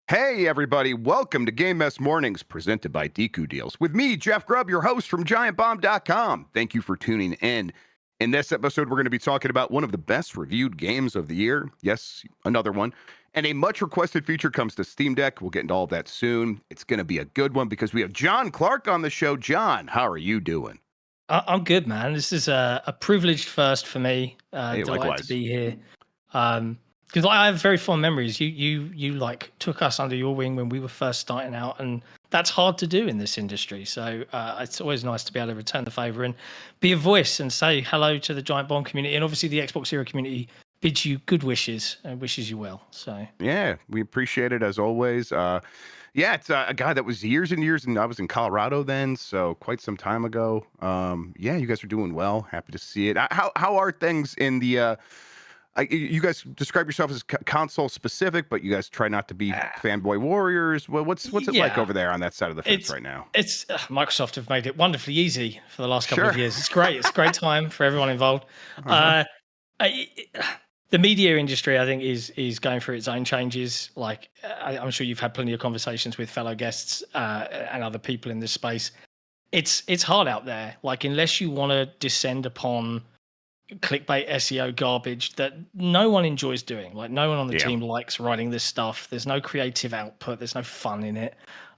Hey, everybody, welcome to Game Mess Mornings presented by Deku Deals. With me, Jeff Grubb, your host from giantbomb.com. Thank you for tuning in. In this episode, we're going to be talking about one of the best reviewed games of the year. Yes, another one. And a much requested feature comes to Steam Deck. We'll get into all of that soon. It's going to be a good one because we have Jon Clarke on the show. Jon, how are you doing? I'm good, man. This is a privileged first for me. Hey, Delighted likewise. to be here. Because I have very fond memories. You like took us under your wing when we were first starting out, and that's hard to do in this industry. So it's always nice to be able to return the favor and be a voice and say hello to the Giant Bomb community, and obviously the Xbox Zero community bids you good wishes and wishes you well. So yeah, we appreciate it as always. Yeah, it's a guy that was years and years, and I was in Colorado then, so quite some time ago. Yeah, you guys are doing well. Happy to see it. How are things in the? You guys describe yourself as console specific, but you guys try not to be fanboy warriors. What's it like over there on that side of the fence right now? It's Microsoft have made it wonderfully easy for the last couple of years. It's great. It's a great time for everyone involved. The media industry, I think, is going through its own changes. Like I'm sure you've had plenty of conversations with fellow guests and other people in this space. It's hard out there. Like unless you want to descend upon clickbait SEO garbage that no one enjoys doing. Like no one on the team likes writing this stuff. There's no creative output. There's no fun in it.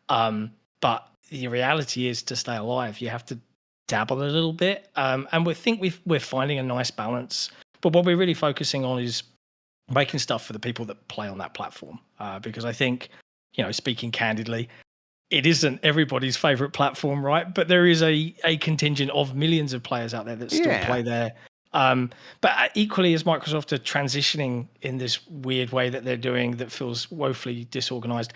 But the reality is to stay alive, you have to dabble a little bit. And we're finding a nice balance. But what we're really focusing on is making stuff for the people that play on that platform. Because I think, speaking candidly, it isn't everybody's favorite platform, right? But there is a contingent of millions of players out there that still play there. But equally, as Microsoft are transitioning in this weird way that they're doing that feels woefully disorganized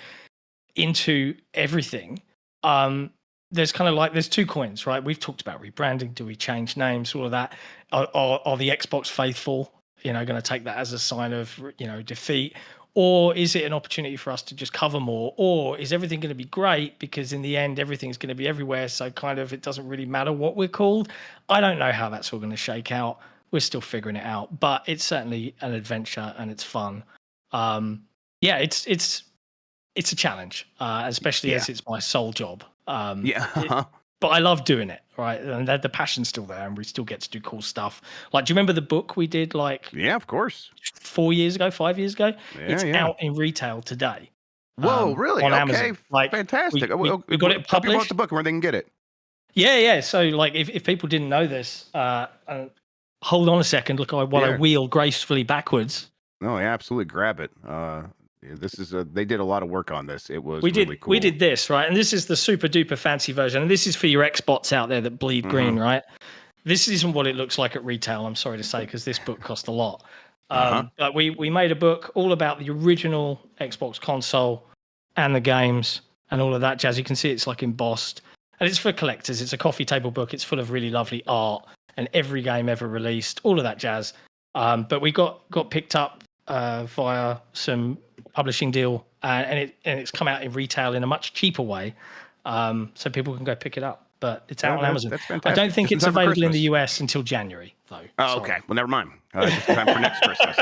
into everything, there's kind of like there's two coins, right? We've talked about rebranding. Do we change names? All of that. Are the Xbox faithful, going to take that as a sign of, defeat? Or is it an opportunity for us to just cover more? Or is everything going to be great because in the end, everything's going to be everywhere. So kind of it doesn't really matter what we're called. I don't know how that's all going to shake out. We're still figuring it out, but it's certainly an adventure and it's fun. It's a challenge, especially as it's my sole job. But I love doing it, right? And the passion's still there, and we still get to do cool stuff. Like, do you remember the book we did? Yeah, of course. 5 years ago. It's out in retail today. Whoa, really? On okay, Amazon. Like, fantastic. We got it published. About the book and where they can get it. Yeah. So, like, if people didn't know this, hold on a second. Look, while I wheel gracefully backwards. No, yeah, absolutely. Grab it. This is they did a lot of work on this. It was really cool. We did this, right? And this is the super duper fancy version. And this is for your Xbots out there that bleed green, right? This isn't what it looks like at retail, I'm sorry to say, because this book cost a lot. But we made a book all about the original Xbox console and the games and all of that jazz. You can see it's like embossed. And it's for collectors. It's a coffee table book. It's full of really lovely art and every game ever released, all of that jazz. But we got picked up via some publishing deal, and it's come out in retail in a much cheaper way, so people can go pick it up. But it's out on Amazon. That's fantastic. I don't think it's available in the US until January, though. Oh, okay. Well, never mind. Just in time for next Christmas.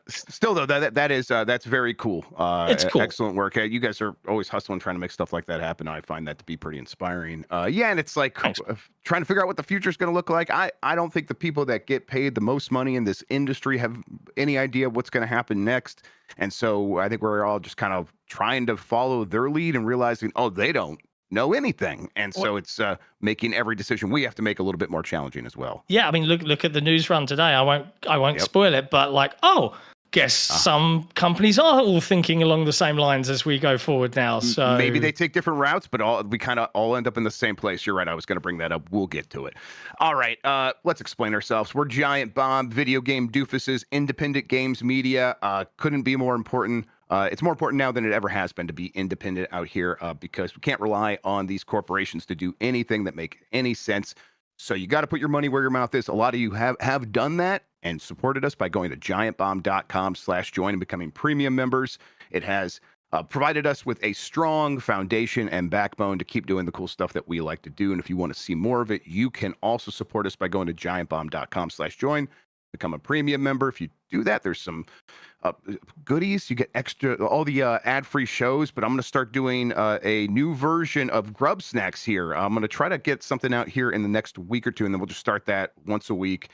Still, though, that's very cool. It's cool. Excellent work. You guys are always hustling, trying to make stuff like that happen. I find that to be pretty inspiring. And it's like trying to figure out what the future is going to look like. I don't think the people that get paid the most money in this industry have any idea what's going to happen next. And so I think we're all just kind of trying to follow their lead and realizing, they don't know anything, and so it's making every decision we have to make a little bit more challenging as well. Yeah, I mean, look at the news run today. I won't spoil it, but guess some companies are all thinking along the same lines as we go forward now. So maybe they take different routes, but we kind of all end up in the same place. You're right. I was going to bring that up. We'll get to it. All right. Let's explain ourselves. We're Giant Bomb, video game doofuses, independent games media. Couldn't be more important. It's more important now than it ever has been to be independent out here because we can't rely on these corporations to do anything that make any sense. So you got to put your money where your mouth is. A lot of you have done that and supported us by going to giantbomb.com/join and becoming premium members. It has provided us with a strong foundation and backbone to keep doing the cool stuff that we like to do. And if you want to see more of it, you can also support us by going to giantbomb.com/join. become a premium member. If you do that, there's some goodies. You get extra, all the ad-free shows, but I'm going to start doing a new version of Grubb Snacks here. I'm going to try to get something out here in the next week or two, and then we'll just start that once a week.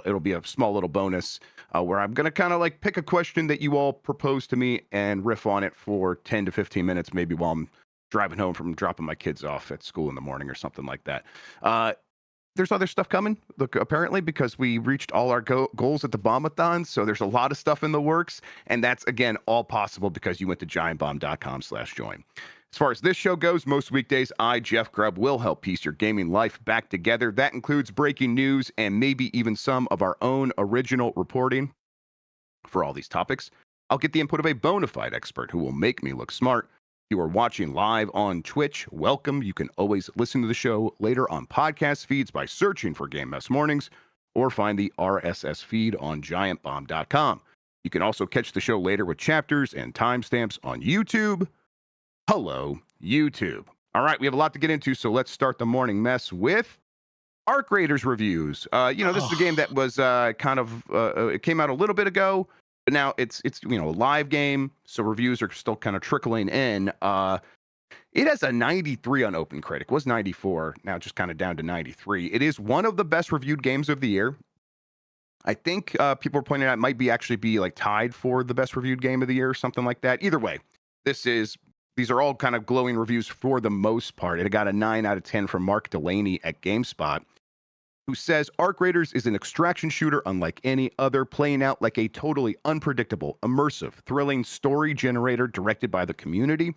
It'll be a small little bonus where I'm going to kind of like pick a question that you all propose to me and riff on it for 10 to 15 minutes, maybe while I'm driving home from dropping my kids off at school in the morning or something like that. There's other stuff coming, look, apparently, because we reached all our goals at the Bombathon. So there's a lot of stuff in the works. And that's, again, all possible because you went to giantbomb.com/join. As far as this show goes, most weekdays, I, Jeff Grubb, will help piece your gaming life back together. That includes breaking news and maybe even some of our own original reporting. For all these topics, I'll get the input of a bona fide expert who will make me look smart. You are watching live on Twitch, welcome. You can always listen to the show later on podcast feeds by searching for Game Mess Mornings or find the RSS feed on giantbomb.com. You can also catch the show later with chapters and timestamps on YouTube. Hello, YouTube. All right, we have a lot to get into, so let's start the morning mess with Arc Raiders reviews. This is a game that was it came out a little bit ago. But now it's a live game, so reviews are still kind of trickling in. It has a 93 on OpenCritic. It was 94, now just kind of down to 93. It is one of the best reviewed games of the year. I think people are pointing out it might actually be like tied for the best reviewed game of the year or something like that. Either way, these are all kind of glowing reviews for the most part. It got a 9 out of 10 from Mark Delaney at GameSpot, who says Arc Raiders is an extraction shooter unlike any other, playing out like a totally unpredictable, immersive, thrilling story generator directed by the community.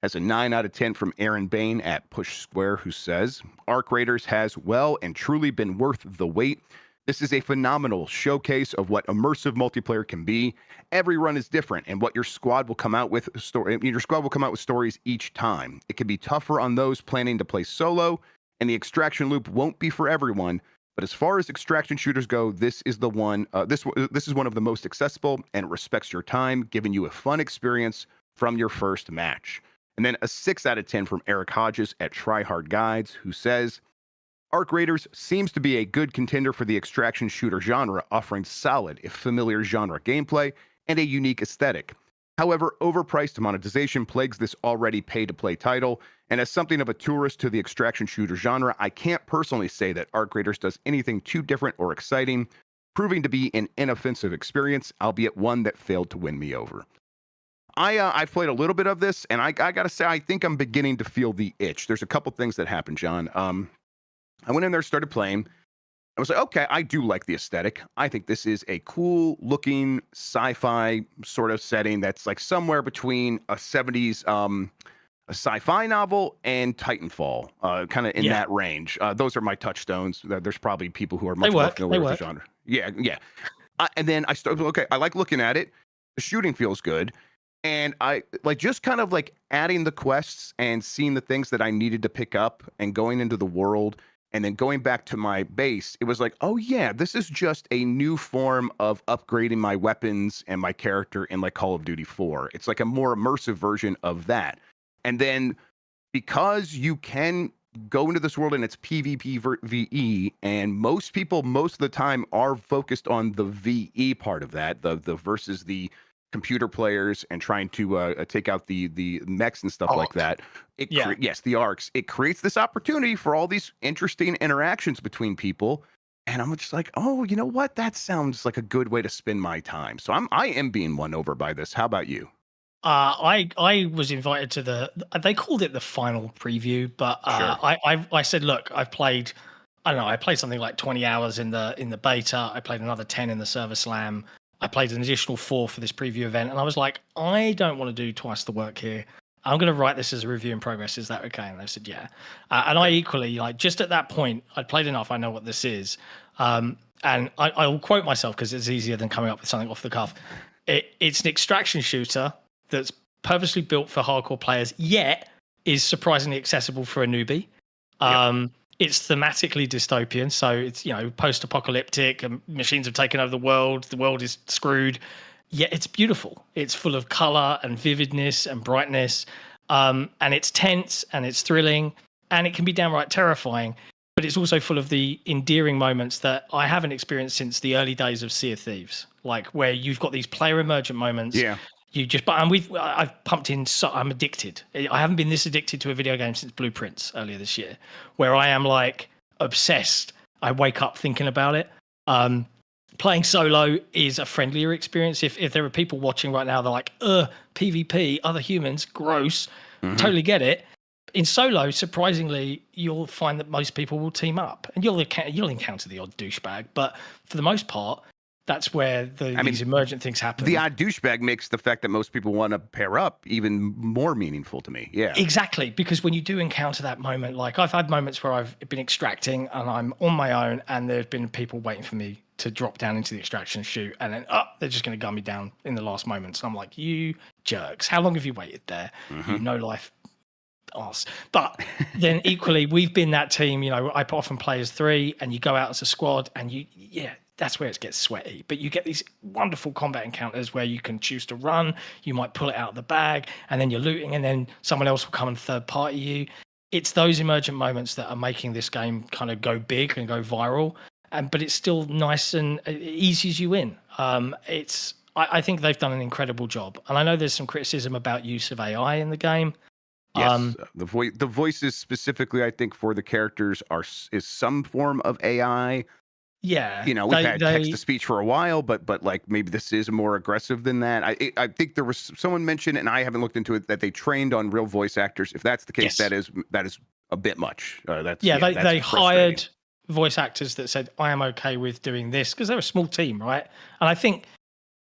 Has a 9 out of 10 from Aaron Bain at Push Square, who says Arc Raiders has well and truly been worth the wait. This is a phenomenal showcase of what immersive multiplayer can be. Every run is different, and what your squad will come out with stories each time. It can be tougher on those planning to play solo, and the extraction loop won't be for everyone. But as far as extraction shooters go, this is the one. This is one of the most accessible and respects your time, giving you a fun experience from your first match. And then a 6 out of 10 from Eric Hodges at Tryhard Guides, who says Arc Raiders seems to be a good contender for the extraction shooter genre, offering solid, if familiar, genre gameplay and a unique aesthetic. However, overpriced monetization plagues this already pay-to-play title, and as something of a tourist to the extraction shooter genre, I can't personally say that Arc Raiders does anything too different or exciting, proving to be an inoffensive experience, albeit one that failed to win me over. I've played a little bit of this, and I gotta say, I think I'm beginning to feel the itch. There's a couple things that happened, John. I went in there, started playing. I was like, okay, I do like the aesthetic. I think this is a cool looking sci-fi sort of setting that's like somewhere between a 70s a sci-fi novel and Titanfall, kind of in that range. Those are my touchstones. There's probably people who are much more familiar with the genre. Yeah. And then I started, okay, I like looking at it. The shooting feels good. And I like just kind of like adding the quests and seeing the things that I needed to pick up and going into the world. And then going back to my base, it was like, oh yeah, this is just a new form of upgrading my weapons and my character in like Call of Duty 4. It's like a more immersive version of that. And then because you can go into this world and it's PvP VE, and most people most of the time are focused on the VE part of that, the versus the computer players and trying to take out the mechs and stuff like that. Yes, the arcs. It creates this opportunity for all these interesting interactions between people. And I'm just like, oh, you know what? That sounds like a good way to spend my time. So I am being won over by this. How about you? I was invited to they called it the final preview, but Sure. I said, look, I played something like 20 hours in the beta. I played another 10 in the server slam. I played an additional 4 for this preview event, and I was like, I don't want to do twice the work here. I'm going to write this as a review in progress. Is that okay? And they said, yeah. And I equally, like, just at that point, I'd played enough. I know what this is. And I will quote myself because it's easier than coming up with something off the cuff. It's an extraction shooter that's purposely built for hardcore players, yet is surprisingly accessible for a newbie. It's thematically dystopian, so it's post-apocalyptic, and machines have taken over the world is screwed, yet it's beautiful. It's full of color and vividness and brightness, and it's tense and it's thrilling, and it can be downright terrifying. But but it's also full of the endearing moments that I haven't experienced since the early days of Sea of Thieves, like where you've got these player emergent moments. Yeah. You just, but I've pumped in. So I'm addicted. I haven't been this addicted to a video game since Blueprints earlier this year, where I am like obsessed. I wake up thinking about it. Playing solo is a friendlier experience. If there are people watching right now, they're like, PvP, other humans, gross. Totally get it. In solo, surprisingly, you'll find that most people will team up, and you'll encounter the odd douchebag, but for the most part, that's where these emergent things happen. The odd douchebag makes the fact that most people want to pair up even more meaningful to me. Yeah, exactly. Because when you do encounter that moment, like I've had moments where I've been extracting and I'm on my own, and there's been people waiting for me to drop down into the extraction chute, and then they're just going to gun me down in the last moments. And I'm like, you jerks! How long have you waited there? You no life arse. But then equally, we've been that team. I often play as 3, and you go out as a squad, and that's where it gets sweaty. But you get these wonderful combat encounters where you can choose to run, you might pull it out of the bag, and then you're looting, and then someone else will come and third party you. It's those emergent moments that are making this game kind of go big and go viral. But it's still nice and it eases you in. I think they've done an incredible job. And I know there's some criticism about use of AI in the game. Yes, the voices specifically, I think, for the characters is some form of AI. Yeah, we've had text to speech for a while, but like maybe this is more aggressive than that. I think there was someone mentioned, and I haven't looked into it, that they trained on real voice actors. If that's the case, that is a bit much. They hired voice actors that said, I am okay with doing this, because they're a small team, right? And I think,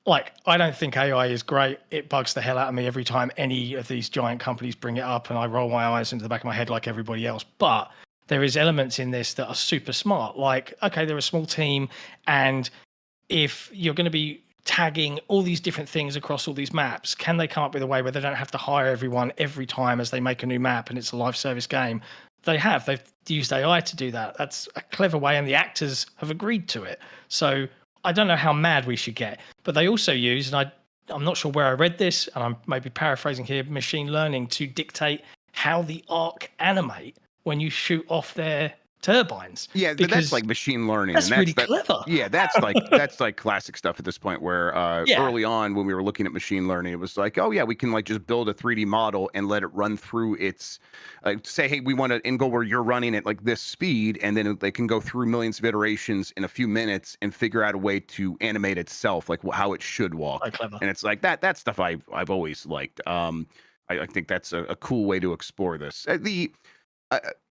I don't think AI is great. It bugs the hell out of me every time any of these giant companies bring it up, and I roll my eyes into the back of my head like everybody else. But there is elements in this that are super smart. Like, okay, they're a small team, and if you're going to be tagging all these different things across all these maps, can they come up with a way where they don't have to hire everyone every time as they make a new map and it's a live service game? They've used AI to do that. That's a clever way, and the actors have agreed to it. So I don't know how mad we should get, but they also use, and I'm not sure where I read this, and I'm maybe paraphrasing here, machine learning to dictate how the arc animate when you shoot off their turbines. Yeah, that's like machine learning. That's really clever. Yeah, that's like classic stuff at this point, where early on when we were looking at machine learning, it was like, oh yeah, we can like just build a 3D model and let it run through its say, hey, we want an end goal where you're running at like this speed, and then they can go through millions of iterations in a few minutes and figure out a way to animate itself, like how it should walk. So clever. And it's like that stuff I've always liked. I think that's a cool way to explore this.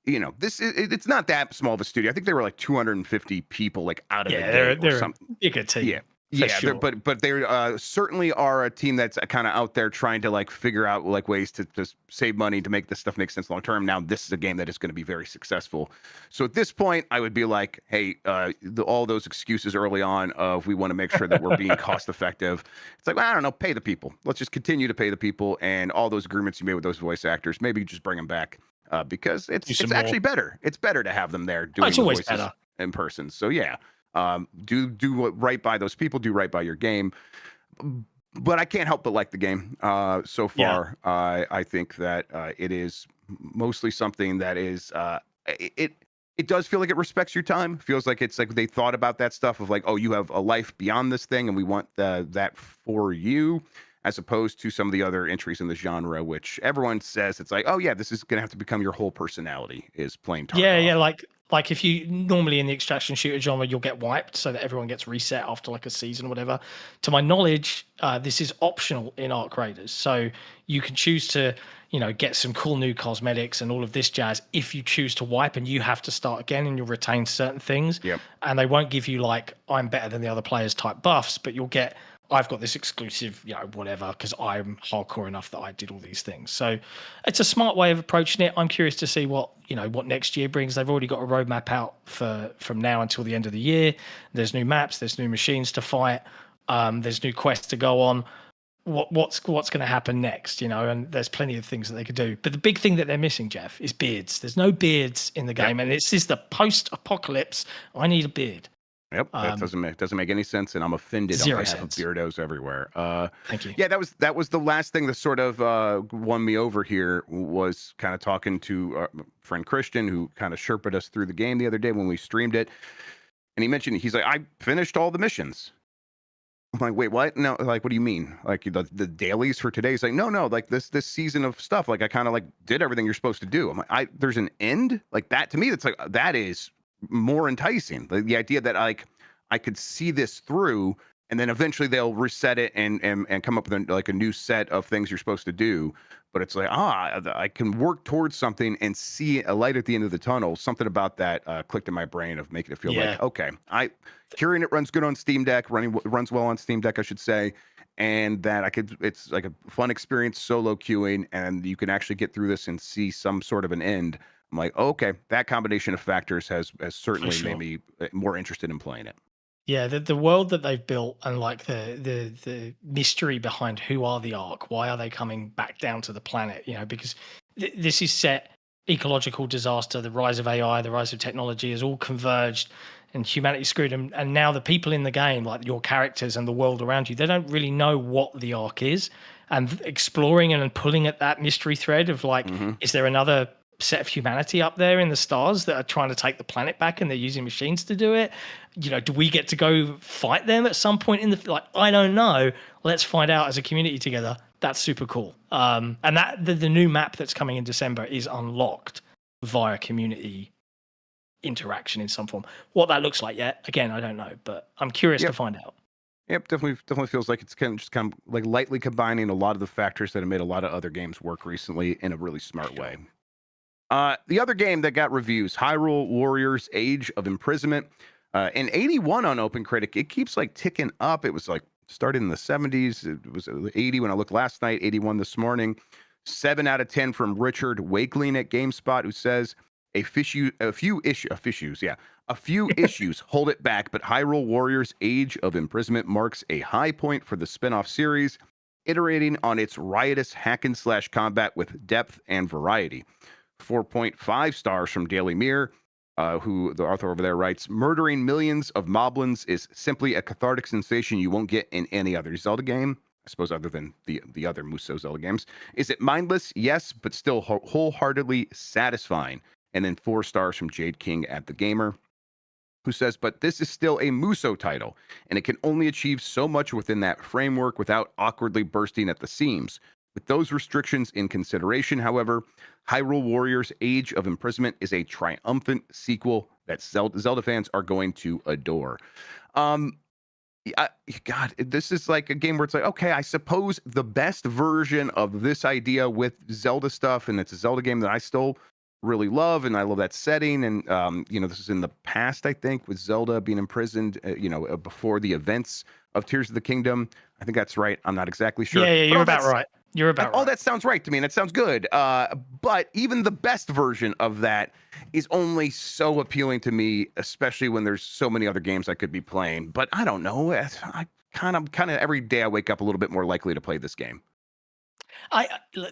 It's not that small of a studio. I think they were like 250 people, like out of the gate or something. A big team. Yeah, sure. but they certainly are a team that's kind of out there trying to like figure out like ways to save money to make this stuff make sense long term. Now this is a game that is going to be very successful. So at this point, I would be like, hey, all those excuses early on of we want to make sure that we're being cost effective. It's like, well, I don't know, pay the people. Let's just continue to pay the people, and all those agreements you made with those voice actors, maybe just bring them back. Because it's actually better. It's better to have them there doing it's the always voices better in person. So yeah, do right by those people. Do right by your game. But I can't help but like the game so far. Yeah. I think that it is mostly something that is it does feel like it respects your time. Feels like it's like they thought about that stuff of like, oh, you have a life beyond this thing, and we want that for you. As opposed to some of the other entries in the genre, which everyone says it's like, oh yeah, this is gonna have to become your whole personality, is playing Tarkov. Yeah, like if you normally in the extraction shooter genre, you'll get wiped so that everyone gets reset after like a season or whatever. To my knowledge, this is optional in Arc Raiders, so you can choose to, get some cool new cosmetics and all of this jazz if you choose to wipe, and you have to start again, and you'll retain certain things. Yep. And they won't give you like I'm better than the other players type buffs, but you'll get I've got this exclusive, whatever, because I'm hardcore enough that I did all these things. So it's a smart way of approaching it. I'm curious to see what next year brings. They've already got a roadmap out from now until the end of the year. There's new maps, there's new machines to fight, there's new quests to go on. What's going to happen next, and there's plenty of things that they could do. But the big thing that they're missing, Jeff, is beards. There's no beards in the game, and this is the post-apocalypse. I need a beard. Yep, that doesn't make any sense, and I'm offended on Zero behalf of sense. beardos everywhere. Thank you. Yeah, that was the last thing that sort of won me over here was kind of talking to our friend Christian, who kind of sherped us through the game the other day when we streamed it, and he mentioned he's like, I finished all the missions. I'm like, wait, what? No, like, what do you mean? Like the dailies for today? He's like, no, like this season of stuff. Like I kind of like did everything you're supposed to do. I'm like, there's an end like that to me. That's like that is more enticing. The idea that like I could see this through, and then eventually they'll reset it and come up with like a new set of things you're supposed to do. But it's like I can work towards something and see a light at the end of the tunnel. Something about that clicked in my brain of making it feel Yeah. like okay, hearing it runs good on Steam Deck, runs well on Steam Deck, I should say, and that it's like a fun experience solo queuing, and you can actually get through this and see some sort of an end. I'm like, okay, that combination of factors has certainly sure. made me more interested in playing it. Yeah, the world that they've built and like the mystery behind who are the Ark, why are they coming back down to the planet? You know, because this is set ecological disaster, the rise of AI, the rise of technology has all converged, and humanity screwed them. And now the people in the game, like your characters and the world around you, they don't really know what the Ark is. And exploring and pulling at that mystery thread of like, is there another set of humanity up there in the stars that are trying to take the planet back and they're using machines to do it? You know, do we get to go fight them at some point in the like? I don't know. Let's find out as a community together. That's super cool. And that the new map that's coming in December is unlocked via community interaction in some form. What that looks like yet, again, I don't know, but I'm curious to find out. Yep, definitely feels like it's kind of like lightly combining a lot of the factors that have made a lot of other games work recently in a really smart way. The other game that got reviews, Hyrule Warriors: Age of Imprisonment, an 81 on OpenCritic. It keeps like ticking up. It was like started in the 70s. It was 80 when I looked last night, 81 this morning. 7 out of 10 from Richard Wakeling at GameSpot, who says a few issues hold it back, but Hyrule Warriors: Age of Imprisonment marks a high point for the spin-off series, iterating on its riotous hack and slash combat with depth and variety. 4.5 stars from Daily Mirror, who the author over there writes, murdering millions of moblins is simply a cathartic sensation you won't get in any other Zelda game, I suppose, other than the other Muso Zelda games. Is it mindless? Yes, but still wholeheartedly satisfying. And then 4 stars from Jade King at The Gamer, who says, but this is still a Muso title, and it can only achieve so much within that framework without awkwardly bursting at the seams. With those restrictions in consideration, however, Hyrule Warriors: Age of Imprisonment is a triumphant sequel that Zelda fans are going to adore. God, this is like a game where it's like, okay, I suppose the best version of this idea with Zelda stuff, and it's a Zelda game that I still really love, and I love that setting. And this is in the past, I think, with Zelda being imprisoned, before the events of Tears of the Kingdom. I think that's right. I'm not exactly sure. Yeah, But you're about right. You're about right. All that sounds right to me, and it sounds good. But even the best version of that is only so appealing to me, especially when there's so many other games I could be playing. But I don't know. I kind of every day I wake up a little bit more likely to play this game.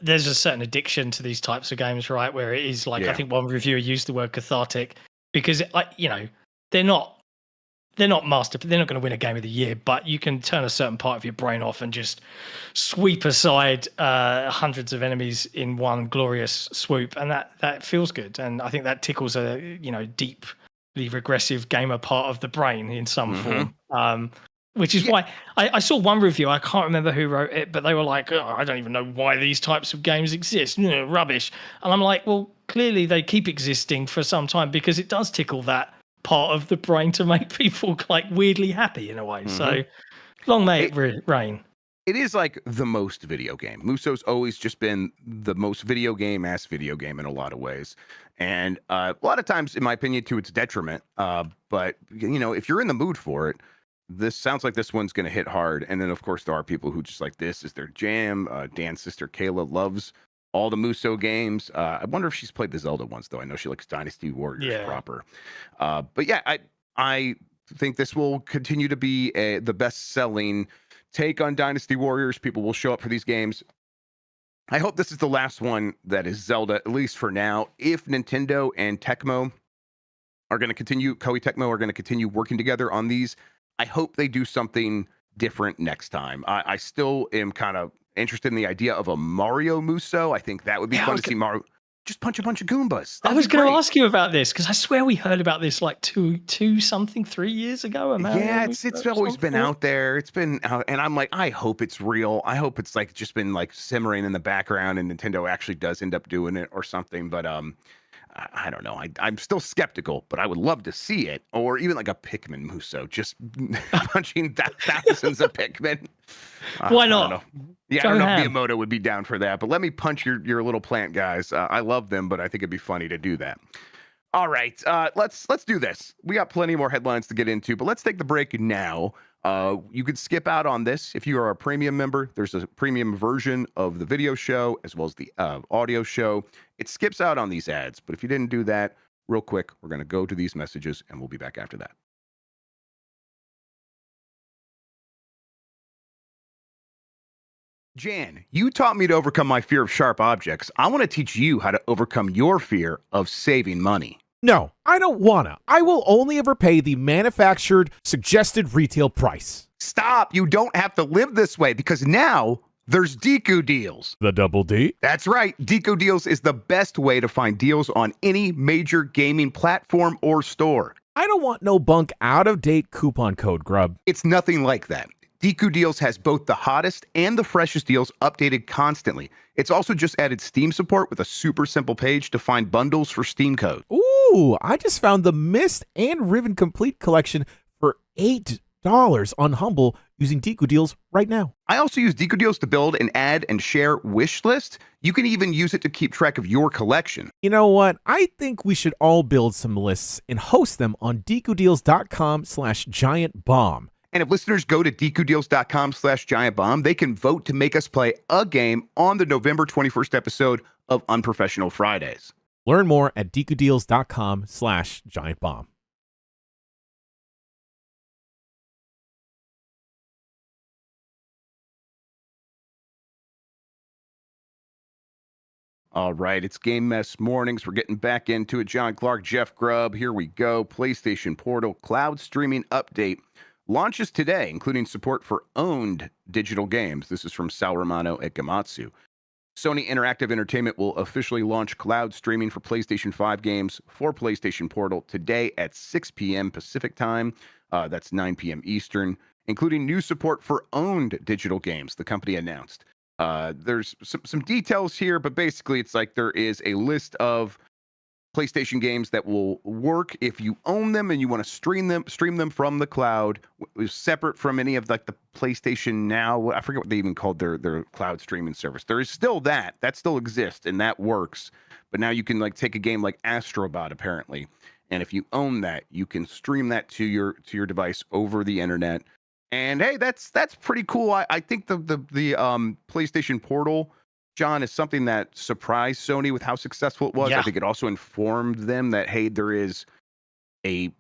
There's a certain addiction to these types of games, right? Where it is like, I think one reviewer used the word cathartic because, they're not they're not they're not going to win a game of the year, but you can turn a certain part of your brain off and just sweep aside hundreds of enemies in one glorious swoop, and that feels good. And I think that tickles a deeply regressive gamer part of the brain in some form. Which is why I saw one review. I can't remember who wrote it, but they were like, oh, I don't even know why these types of games exist. Rubbish. And I'm like, well, clearly they keep existing for some time because it does tickle that part of the brain to make people like weirdly happy in a way. So long may it reign. It is like the most video game. Muso's always just been the most video game in a lot of ways. And a lot of times, in my opinion, to its detriment. But, if you're in the mood for it, this sounds like this one's going to hit hard. And then, of course, there are people who just like this is their jam. Dan's sister, Kayla, loves all the Muso games. I wonder if she's played the Zelda ones, though. I know she likes Dynasty Warriors proper. But yeah, I think this will continue to be the best-selling take on Dynasty Warriors. People will show up for these games. I hope this is the last one that is Zelda, at least for now. If Nintendo and Tecmo are going to continue, Koei Tecmo are going to continue working together on these. I hope they do something different next time. I still am kind of interested in the idea of a Mario Muso. I think that would be fun to see Mario just punch a bunch of Goombas. I was going to ask you about this because I swear we heard about this like 3 years ago. Yeah, it's always been out there. It's been out, and I'm like, I hope it's real. I hope it's like just been like simmering in the background, and Nintendo actually does end up doing it or something. But I don't know. I'm still skeptical, but I would love to see it, or even like a Pikmin Muso, just punching thousands of Pikmin. Why not? I don't know if Miyamoto would be down for that, but let me punch your little plant guys. I love them, but I think it'd be funny to do that. All right, let's do this. We got plenty more headlines to get into, but let's take the break now. You could skip out on this if you are a premium member. There's a premium version of the video show as well as the audio show. It skips out on these ads, but if you didn't do that, real quick, we're going to go to these messages and we'll be back after that. Jan, you taught me to overcome my fear of sharp objects. I want to teach you how to overcome your fear of saving money. No, I don't wanna. I will only ever pay the manufactured suggested retail price. Stop. You don't have to live this way because now there's Deku Deals. The double D? That's right. Deku Deals is the best way to find deals on any major gaming platform or store. I don't want no bunk out-of-date coupon code, Grubb. It's nothing like that. Deku Deals has both the hottest and the freshest deals updated constantly. It's also just added Steam support with a super simple page to find bundles for Steam code. Ooh, I just found the Mist and Riven Complete collection for $8 on Humble using Deku Deals right now. I also use Deku Deals to build and add and share wish list. You can even use it to keep track of your collection. You know what? I think we should all build some lists and host them on DekuDeals.com/giantbomb. And if listeners go to DekuDeals.com/giantbomb, they can vote to make us play a game on the November 21st episode of Unprofessional Fridays. Learn more at DekuDeals.com/giantbomb. All right, it's Game Mess Mornings. We're getting back into it. Jon Clarke, Jeff Grubb, here we go. PlayStation Portal cloud streaming update launches today, including support for owned digital games. This is from Sal Romano at Gamatsu. Sony Interactive Entertainment will officially launch cloud streaming for PlayStation 5 games for PlayStation Portal today at 6 p.m. Pacific time. That's 9 p.m. Eastern, including new support for owned digital games, the company announced. There's some details here, but basically it's like there is a list of PlayStation games that will work if you own them and you want to stream them from the cloud, separate from any of like the PlayStation Now. I forget what they even called their cloud streaming service. There is still that still exists and that works, but now you can like take a game like Astrobot apparently, and if you own that, you can stream that to your device over the internet. And hey, that's pretty cool. I think the PlayStation Portal, John, is something that surprised Sony with how successful it was. Yeah. I think it also informed them that, hey, there is a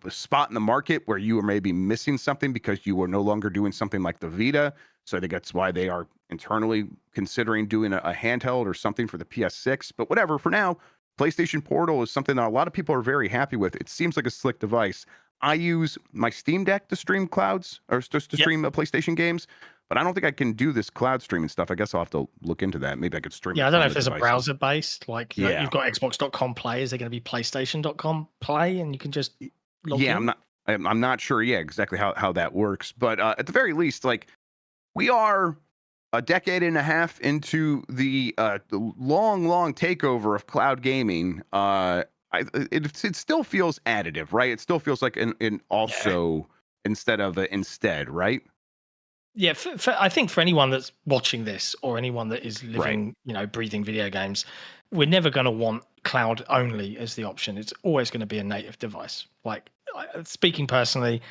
spot in the market where you are maybe missing something because you are no longer doing something like the Vita. So I think that's why they are internally considering doing a handheld or something for the PS6. But whatever, for now, PlayStation Portal is something that a lot of people are very happy with. It seems like a slick device. I use my Steam Deck to stream clouds or to stream PlayStation games, but I don't think I can do this cloud streaming stuff. I guess I'll have to look into that. Maybe I could stream. Yeah, I don't know if there's a browser based, like you've got Xbox.com Play. Is there going to be PlayStation.com Play, and you can just log in? I'm not sure. Yeah, exactly how that works. But at the very least, like we are a decade and a half into the long takeover of cloud gaming. It still feels additive, right? It still feels like an also instead of instead, right? Yeah, I think for anyone that's watching this or anyone that is living, breathing video games, we're never going to want cloud only as the option. It's always going to be a native device. Like speaking personally,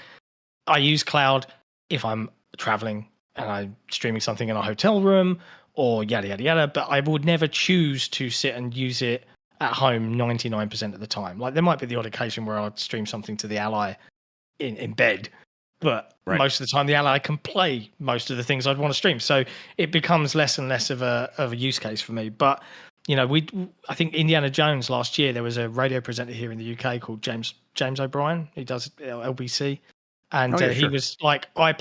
I use cloud if I'm traveling and I'm streaming something in a hotel room or yada, yada, yada, but I would never choose to sit and use it at home 99% of the time. Like there might be the odd occasion where I'd stream something to the Ally in bed, but most of the time the Ally can play most of the things I'd want to stream. So it becomes less and less of a use case for me. But I think Indiana Jones last year, there was a radio presenter here in the UK called James O'Brien. He does LBC. And he sure. was like, I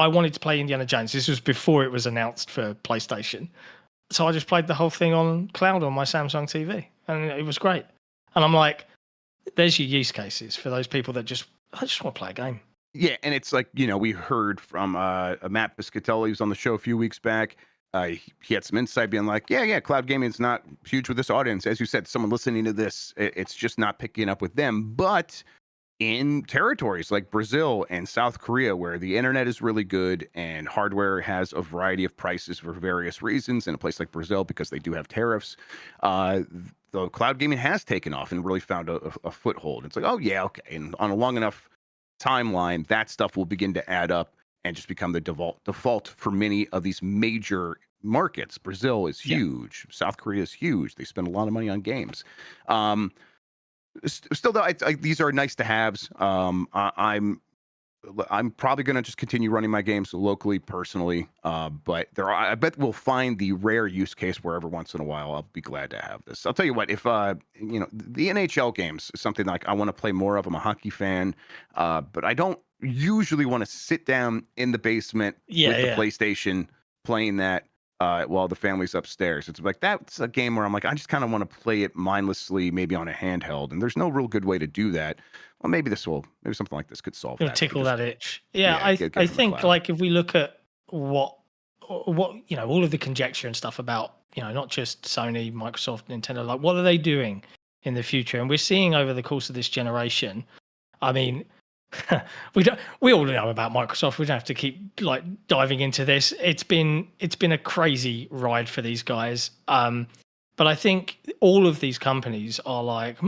wanted to play Indiana Jones. This was before it was announced for PlayStation. So I just played the whole thing on cloud on my Samsung TV, and it was great. And I'm like, there's your use cases for those people that I just want to play a game. Yeah, and it's like, we heard from Matt Piscatelli, who was on the show a few weeks back. He had some insight being like, yeah, cloud gaming is not huge with this audience. As you said, someone listening to this, it's just not picking up with them. But in territories like Brazil and South Korea, where the internet is really good and hardware has a variety of prices for various reasons, in a place like Brazil, because they do have tariffs, the cloud gaming has taken off and really found a foothold. It's like, oh, yeah, okay. And on a long enough timeline, that stuff will begin to add up and just become the default for many of these major markets. Brazil is huge. South Korea is huge. They spend a lot of money on games. Still, though, these are nice to haves. I'm probably going to just continue running my games locally, personally. But I bet we'll find the rare use case where every once in a while I'll be glad to have this. I'll tell you what, if the NHL games is something like I want to play more of. I'm a hockey fan, but I don't usually want to sit down in the basement with the PlayStation playing that while the family's upstairs. It's like, that's a game where I'm like, I just kind of want to play it mindlessly, maybe on a handheld, and there's no real good way to do that. Well, maybe something like this could solve that. Tickle that itch. Yeah, I think like if we look at what all of the conjecture and stuff about not just Sony, Microsoft, Nintendo, like what are they doing in the future? And we're seeing over the course of this generation. I mean, we all know about Microsoft. We don't have to keep like diving into this. It's been a crazy ride for these guys. But I think all of these companies are like,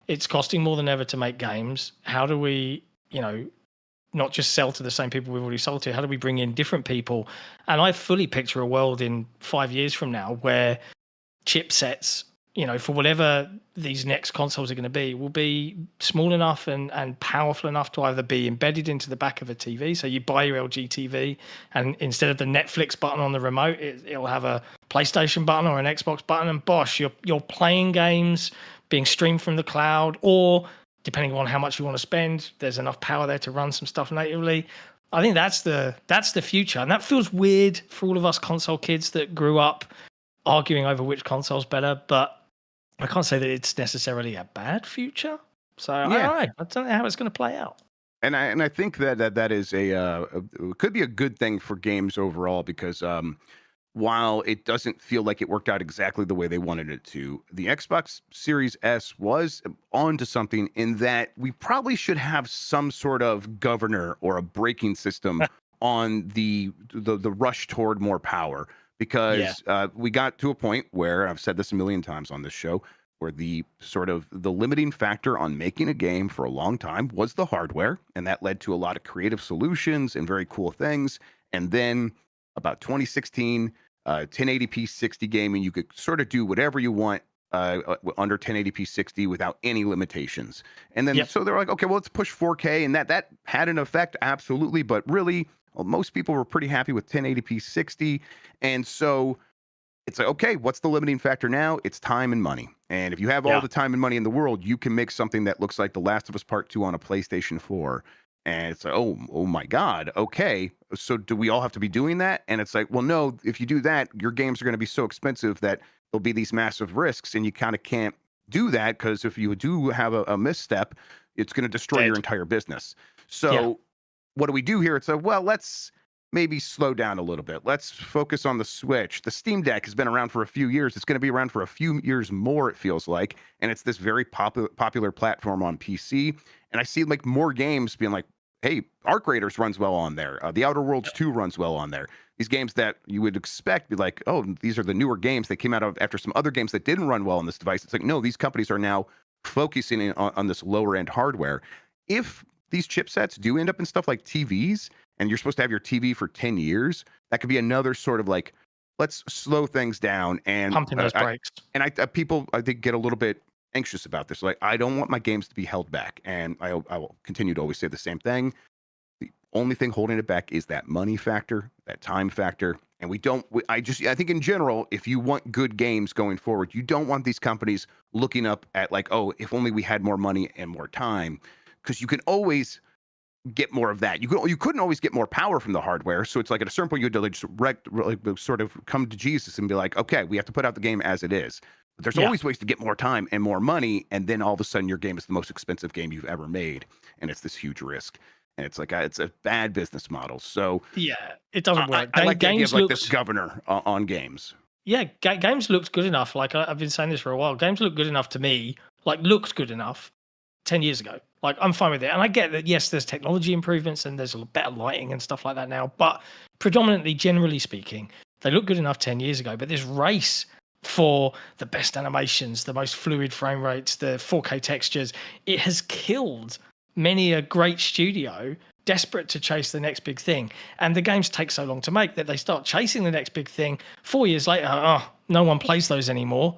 it's costing more than ever to make games. How do we, not just sell to the same people we've already sold to? How do we bring in different people? And I fully picture a world in 5 years from now where chipsets, for whatever these next consoles are going to be, will be small enough and powerful enough to either be embedded into the back of a TV. So you buy your LG TV, and instead of the Netflix button on the remote, it'll have a PlayStation button or an Xbox button, and bosh, you're playing games being streamed from the cloud, or depending on how much you want to spend, there's enough power there to run some stuff natively. I think that's the future, and that feels weird for all of us console kids that grew up arguing over which console's better, but I can't say that it's necessarily a bad future. So I don't know how it's going to play out. And I think that is could be a good thing for games overall, because while it doesn't feel like it worked out exactly the way they wanted it to, the Xbox Series S was onto something in that we probably should have some sort of governor or a braking system on the rush toward more power. Because we got to a point where, I've said this a million times on this show, where the limiting factor on making a game for a long time was the hardware, and that led to a lot of creative solutions and very cool things. And then about 2016, 1080p 60 gaming, you could sort of do whatever you want under 1080p 60 without any limitations. And then so they're like, okay, well, let's push 4K, and that had an effect, absolutely, but really, well, most people were pretty happy with 1080p 60. And so it's like, okay, what's the limiting factor now? It's time and money. And if you have all the time and money in the world, you can make something that looks like The Last of Us Part 2 on a PlayStation 4. And it's like, oh my God, okay. So do we all have to be doing that? And it's like, well, no, if you do that, your games are going to be so expensive that there'll be these massive risks, and you kind of can't do that, because if you do have a misstep, it's going to destroy your entire business. So what do we do here? It's like, well, let's maybe slow down a little bit. Let's focus on the Switch. The Steam Deck has been around for a few years. It's going to be around for a few years more, it feels like. And it's this very popular platform on PC. And I see like more games being like, hey, Arc Raiders runs well on there. The Outer Worlds 2 runs well on there. These games that you would expect be like, oh, these are the newer games that came out after some other games that didn't run well on this device. It's like, no, these companies are now focusing on this lower end hardware. If these chipsets do end up in stuff like TVs, and you're supposed to have your TV for 10 years, that could be another sort of like, let's slow things down and pumping those brakes. People, I think, get a little bit anxious about this. Like, I don't want my games to be held back, and I will continue to always say the same thing. The only thing holding it back is that money factor, that time factor, And I think in general, if you want good games going forward, you don't want these companies looking up at like, oh, if only we had more money and more time, because you can always get more of that. You couldn't always get more power from the hardware. So it's like at a certain point, you had to sort of come to Jesus and be like, okay, we have to put out the game as it is. But there's always ways to get more time and more money. And then all of a sudden your game is the most expensive game you've ever made. And it's this huge risk. And it's like, it's a bad business model. So yeah, it doesn't work. I like the idea of like this governor on games. Yeah, games looked good enough. Like I've been saying this for a while. Games look good enough to me, like looked good enough 10 years ago. Like I'm fine with it. And I get that, yes, there's technology improvements and there's a better lighting and stuff like that now. But predominantly, generally speaking, they look good enough 10 years ago. But this race for the best animations, the most fluid frame rates, the 4K textures, it has killed many a great studio desperate to chase the next big thing. And the games take so long to make that they start chasing the next big thing. 4 years later, no one plays those anymore.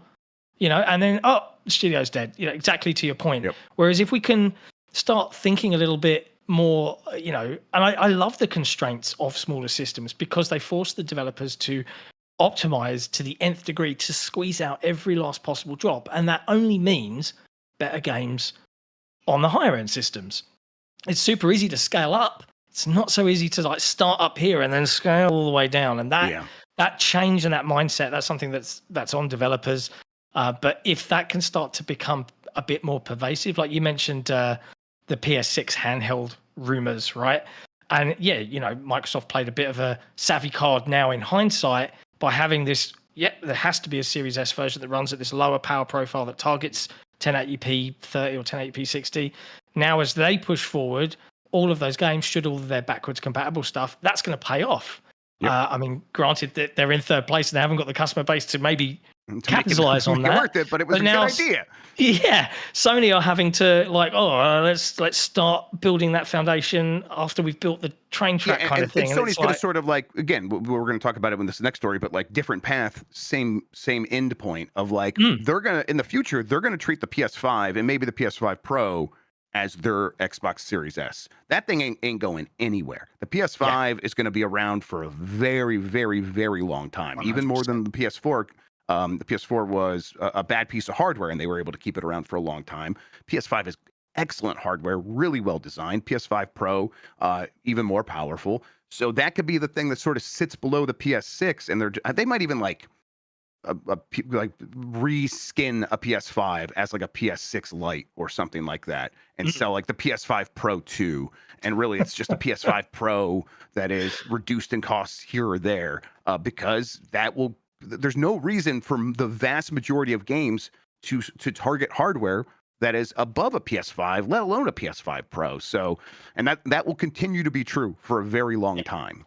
And then, the studio's dead. Exactly to your point. Yep. Whereas if we can start thinking a little bit more, and I love the constraints of smaller systems because they force the developers to optimize to the nth degree to squeeze out every last possible drop. And that only means better games on the higher end systems. It's super easy to scale up. It's not so easy to like start up here and then scale all the way down. And that change and that mindset, that's something that's on developers. But if that can start to become a bit more pervasive, like you mentioned, the PS6 handheld rumors, right? And Microsoft played a bit of a savvy card now in hindsight by having this. Yeah, there has to be a Series S version that runs at this lower power profile that targets 1080p 30 or 1080p 60. Now, as they push forward, all of those games, should all of their backwards compatible stuff, that's going to pay off. Yep. Granted that they're in third place and they haven't got the customer base to maybe capitalize on that. Worth it, but it was a good idea. Yeah, Sony are having to let's start building that foundation after we've built the train track kind of thing. And Sony's going to sort of like, again, we're going to talk about it in this next story, but like different path, same end point of like they're going to in the future they're going to treat the PS5 and maybe the PS5 Pro as their Xbox Series S. That thing ain't going anywhere. The PS5 is going to be around for a very, very, very long time, 100%. Even more than the PS4. The PS4 was a bad piece of hardware, and they were able to keep it around for a long time. PS5 is excellent hardware, really well designed. PS5 Pro, even more powerful. So that could be the thing that sort of sits below the PS6, and they might even like reskin a PS5 as like a PS6 Lite or something like that, and sell like the PS5 Pro 2. And really, it's just a PS5 Pro that is reduced in costs here or there, because that will. There's no reason for the vast majority of games to target hardware that is above a PS5, let alone a PS5 Pro. So, and that will continue to be true for a very long time.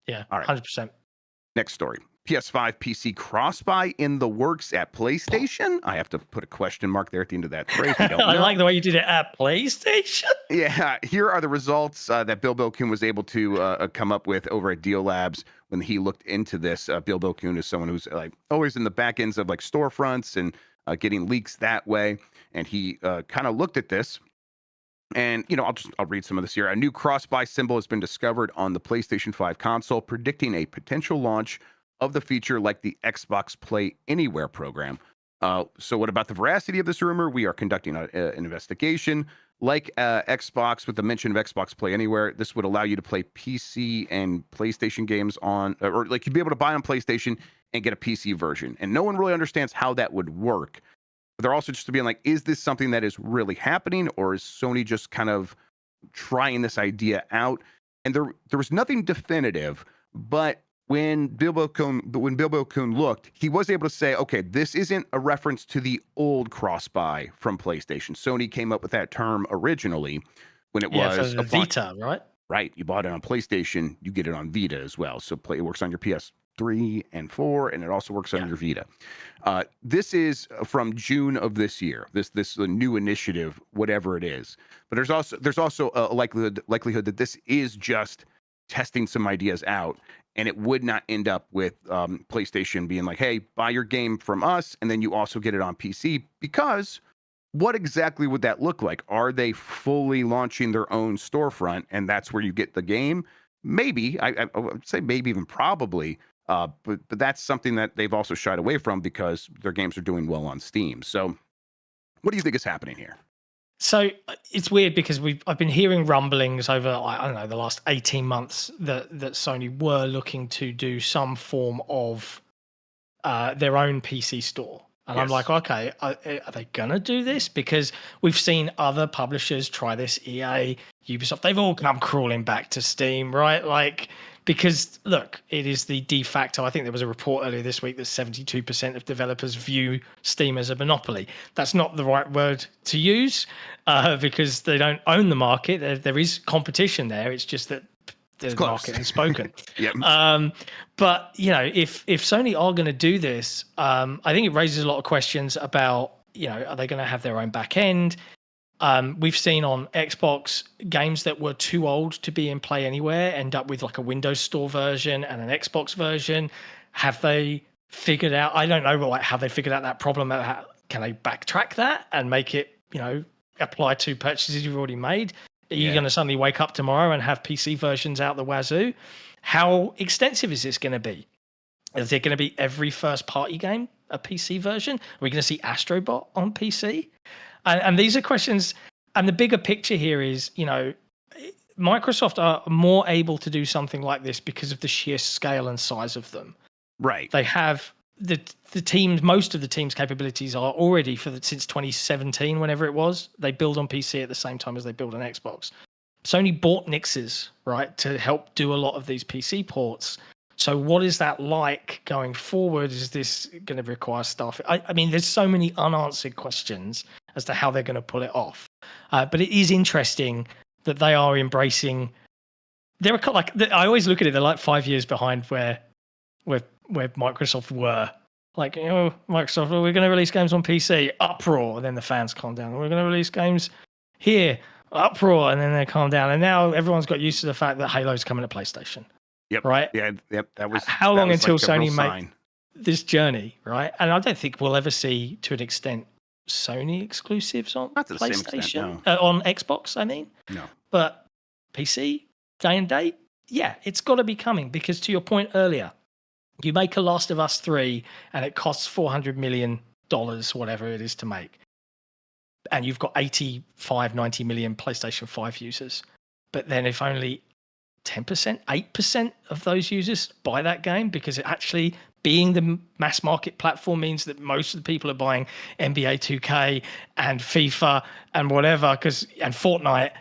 Yeah, all right. 100%. Next story. PS5-PC Cross-buy in the works at PlayStation. I have to put a question mark there at the end of that phrase. I like the way you did it at PlayStation. Yeah, here are the results that Bilbo Kuhn was able to come up with over at Deal Labs when he looked into this. Bilbo Kuhn is someone who's like always in the back ends of like storefronts and getting leaks that way. And he kind of looked at this. And, I'll read some of this here. A new cross-buy symbol has been discovered on the PlayStation 5 console, predicting a potential launch of the feature like the Xbox Play Anywhere program. So what about the veracity of this rumor? We are conducting an investigation. Like Xbox, with the mention of Xbox Play Anywhere, this would allow you to play PC and PlayStation games on, or like you'd be able to buy on PlayStation and get a PC version. And no one really understands how that would work. But they're also just being like, is this something that is really happening, or is Sony just kind of trying this idea out? And there was nothing definitive, but when Bilbo Kuhn looked, he was able to say, okay, this isn't a reference to the old cross-buy from PlayStation. Sony came up with that term originally when it was for the Vita, right? Right. You bought it on PlayStation, you get it on Vita as well. So it works on your PS3 and 4, and it also works on your Vita. This is from June of this year. This is a new initiative, whatever it is. But there's also a likelihood that this is just testing some ideas out. And it would not end up with PlayStation being like, hey, buy your game from us, and then you also get it on PC. Because what exactly would that look like? Are they fully launching their own storefront, and that's where you get the game? maybe I would say maybe even probably. But that's something that they've also shied away from because their games are doing well on Steam. So, what do you think is happening here? So it's weird because I've been hearing rumblings over, I don't know, the last 18 months that Sony were looking to do some form of their own PC store. And I'm like, okay, are they gonna do this? Because we've seen other publishers try this, EA, Ubisoft, they've all come crawling back to Steam, right? Like, because look, it is the de facto. I think there was a report earlier this week that 72% of developers view Steam as a monopoly. That's not the right word to use because they don't own the market. There is competition there. It's just that the market has spoken. Yep. But if Sony are going to do this, I think it raises a lot of questions about, are they going to have their own back end? We've seen on Xbox games that were too old to be in Play Anywhere end up with like a Windows Store version and an Xbox version. Have they figured out? I don't know, how they figured out that problem. Can they backtrack that and make it, apply to purchases you've already made? Are you going to suddenly wake up tomorrow and have PC versions out the wazoo? How extensive is this going to be? Is it going to be every first-party game a PC version? Are we going to see Astrobot on PC? And these are questions. And the bigger picture here is, Microsoft are more able to do something like this because of the sheer scale and size of them. Right. They have the teams. Most of the team's capabilities are already since 2017, whenever it was. They build on PC at the same time as they build on Xbox. Sony bought Nixes, right, to help do a lot of these PC ports. So what is that like going forward? Is this going to require stuff? I mean, there's so many unanswered questions as to how they're going to pull it off. But it is interesting that they are embracing. They're I always look at it. They're like 5 years behind where Microsoft were. Like, Microsoft, we're going to release games on PC, uproar, and then the fans calm down. We're going to release games here, uproar, and then they calm down. And now everyone's got used to the fact that Halo's coming to PlayStation. Yep. Right. Yeah. Yep. That was how long until like Sony make this journey, right? And I don't think we'll ever see, to an extent, Sony exclusives on PlayStation, on Xbox. I mean, no. But PC, day and date, yeah, it's got to be coming because, to your point earlier, you make a Last of Us 3 and it costs $400 million, whatever it is to make, and you've got 90 million PlayStation 5 users. But then if only 10%, 8% of those users buy that game, because it actually being the mass market platform means that most of the people are buying NBA 2K and FIFA and whatever, and Fortnite.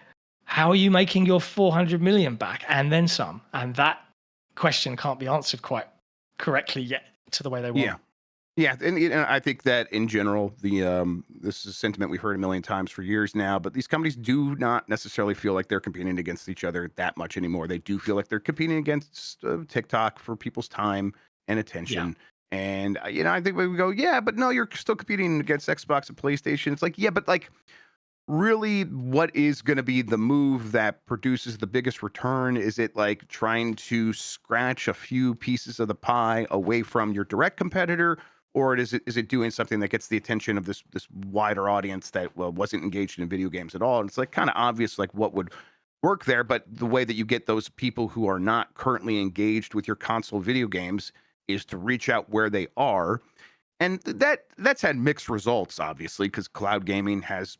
How are you making your 400 million back and then some? And that question can't be answered quite correctly yet to the way they want. Yeah, and I think that in general, this is a sentiment we've heard a million times for years now, but these companies do not necessarily feel like they're competing against each other that much anymore. They do feel like they're competing against TikTok for people's time and attention. Yeah. And, I think we go, yeah, but no, you're still competing against Xbox and PlayStation. It's like, yeah, but like, really, what is going to be the move that produces the biggest return? Is it like trying to scratch a few pieces of the pie away from your direct competitor? Or is it doing something that gets the attention of this wider audience that wasn't engaged in video games at all? And it's like kind of obvious like what would work there, but the way that you get those people who are not currently engaged with your console video games is to reach out where they are. And that's had mixed results, obviously, because cloud gaming has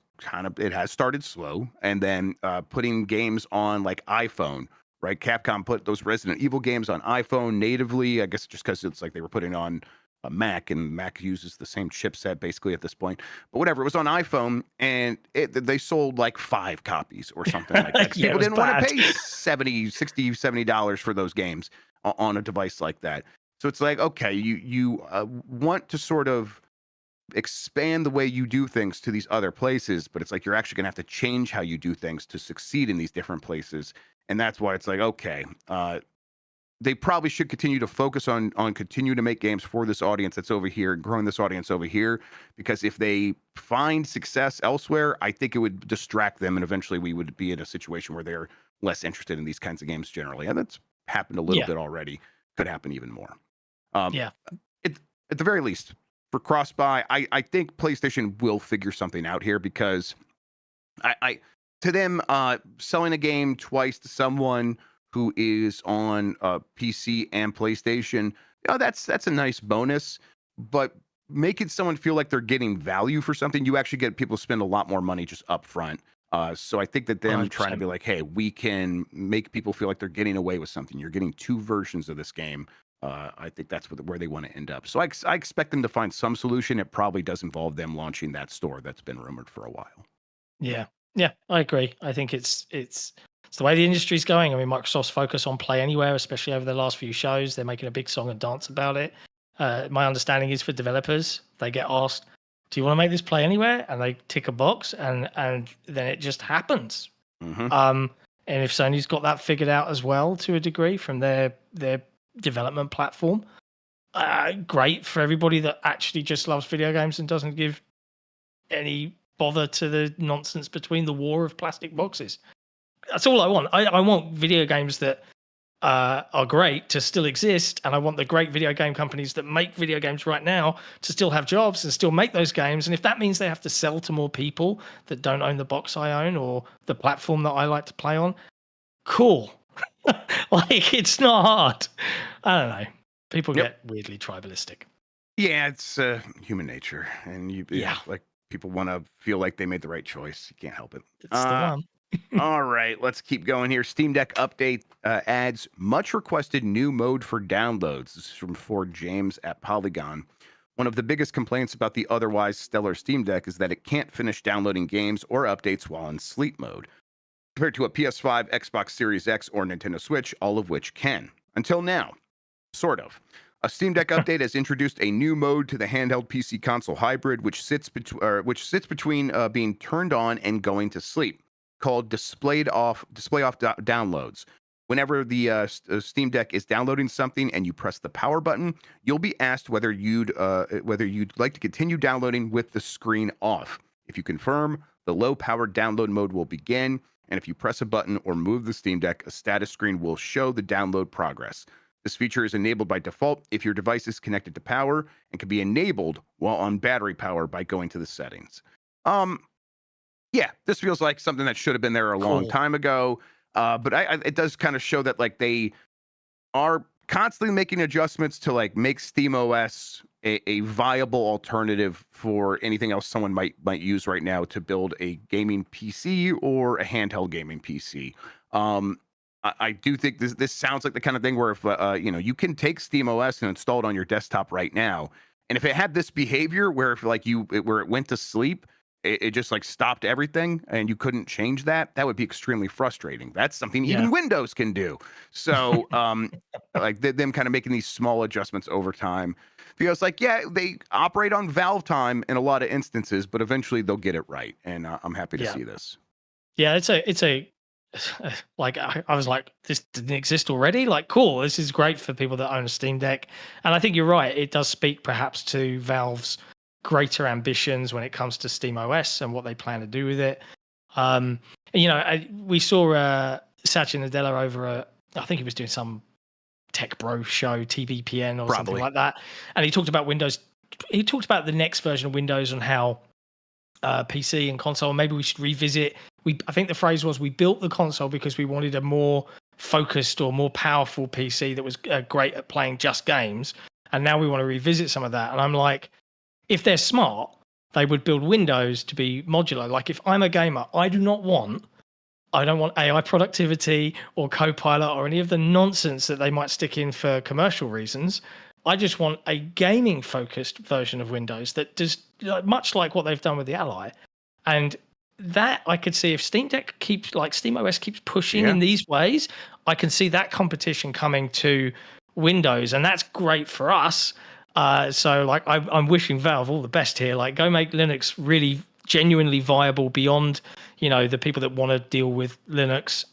started slow, and then putting games on like iPhone, right? Capcom put those Resident Evil games on iPhone natively, I guess just because it's like they were putting on a Mac, and Mac uses the same chipset basically at this point. But whatever, it was on iPhone, and they sold like 5 copies or something like that. People didn't want to pay $70 for those games on a device like that. So it's like, okay, you want to sort of expand the way you do things to these other places, but it's like you're actually going to have to change how you do things to succeed in these different places. And that's why it's like, okay, they probably should continue to focus on continue to make games for this audience that's over here, growing this audience over here, because if they find success elsewhere, I think it would distract them, and eventually we would be in a situation where they're less interested in these kinds of games generally. And that's happened a little bit already. Could happen even more. At the very least, for cross-buy, I think PlayStation will figure something out here, because to them, selling a game twice to someone who is on PC and PlayStation, that's a nice bonus. But making someone feel like they're getting value for something, you actually get people spend a lot more money just up front. So I think that them trying to 100%. be like, hey, we can make people feel like they're getting away with something. You're getting two versions of this game. I think that's where they want to end up. So I expect them to find some solution. It probably does involve them launching that store that's been rumored for a while. Yeah, yeah, I agree. I think it's the way the industry's going. I mean, Microsoft's focus on Play Anywhere, especially over the last few shows, they're making a big song and dance about it. My understanding is for developers, they get asked, "Do you want to make this Play Anywhere?" and they tick a box, and then it just happens. Mm-hmm. And if Sony's got that figured out as well to a degree from their development platform, great for everybody that actually just loves video games and doesn't give any bother to the nonsense between the war of plastic boxes. That's all I want. I want video games that are great to still exist, and I want the great video game companies that make video games right now to still have jobs and still make those games. And if that means they have to sell to more people that don't own the box I own or the platform that I like to play on, cool. Like, it's not hard. I don't know. People get weirdly tribalistic. Yeah, it's human nature, and like people want to feel like they made the right choice. You can't help it. It's the one. All right, let's keep going here. Steam Deck update adds much requested new mode for downloads. This is from Ford James at Polygon. One of the biggest complaints about the otherwise stellar Steam Deck is that it can't finish downloading games or updates while in sleep mode, compared to a PS5, Xbox Series X, or Nintendo Switch, all of which can. Until now, sort of. A Steam Deck update has introduced a new mode to the handheld PC console hybrid, which sits between being turned on and going to sleep, called display off downloads. Whenever the Steam Deck is downloading something and you press the power button, you'll be asked whether you'd like to continue downloading with the screen off. If you confirm, the low-powered download mode will begin, and if you press a button or move the Steam Deck, a status screen will show the download progress. This feature is enabled by default if your device is connected to power and can be enabled while on battery power by going to the settings. Yeah, this feels like something that should have been there a long time ago. But it does kind of show that like they are constantly making adjustments to like make SteamOS a viable alternative for anything else someone might use right now to build a gaming PC or a handheld gaming PC. I do think this sounds like the kind of thing where if you can take SteamOS and install it on your desktop right now, and if it had this behavior where if like where it went to sleep, it just like stopped everything and you couldn't change that would be extremely frustrating. That's something even Windows can do. So like them kind of making these small adjustments over time feels like they operate on Valve time in a lot of instances, but eventually they'll get it right, and I'm happy to see this. Yeah, it's a like I was like, this didn't exist already. Like, cool, this is great for people that own a Steam Deck. And I think you're right, it does speak perhaps to Valve's greater ambitions when it comes to SteamOS and what they plan to do with it. We saw Satya Nadella over I think he was doing some Tech Bro show, TBPN or something like that, and he talked about Windows. He talked about the next version of Windows and how PC and console, maybe we should revisit. I think the phrase was, we built the console because we wanted a more focused or more powerful PC that was great at playing just games, and now we want to revisit some of that. And I'm like, if they're smart, they would build Windows to be modular. Like, if I'm a gamer, I don't want AI productivity or Copilot or any of the nonsense that they might stick in for commercial reasons. I just want a gaming focused version of Windows that does much like what they've done with the Ally. And that I could see if Steam Deck SteamOS keeps pushing in these ways, I can see that competition coming to Windows, and that's great for us. So like I'm wishing Valve all the best here. Like, go make Linux really genuinely viable beyond, the people that want to deal with Linux.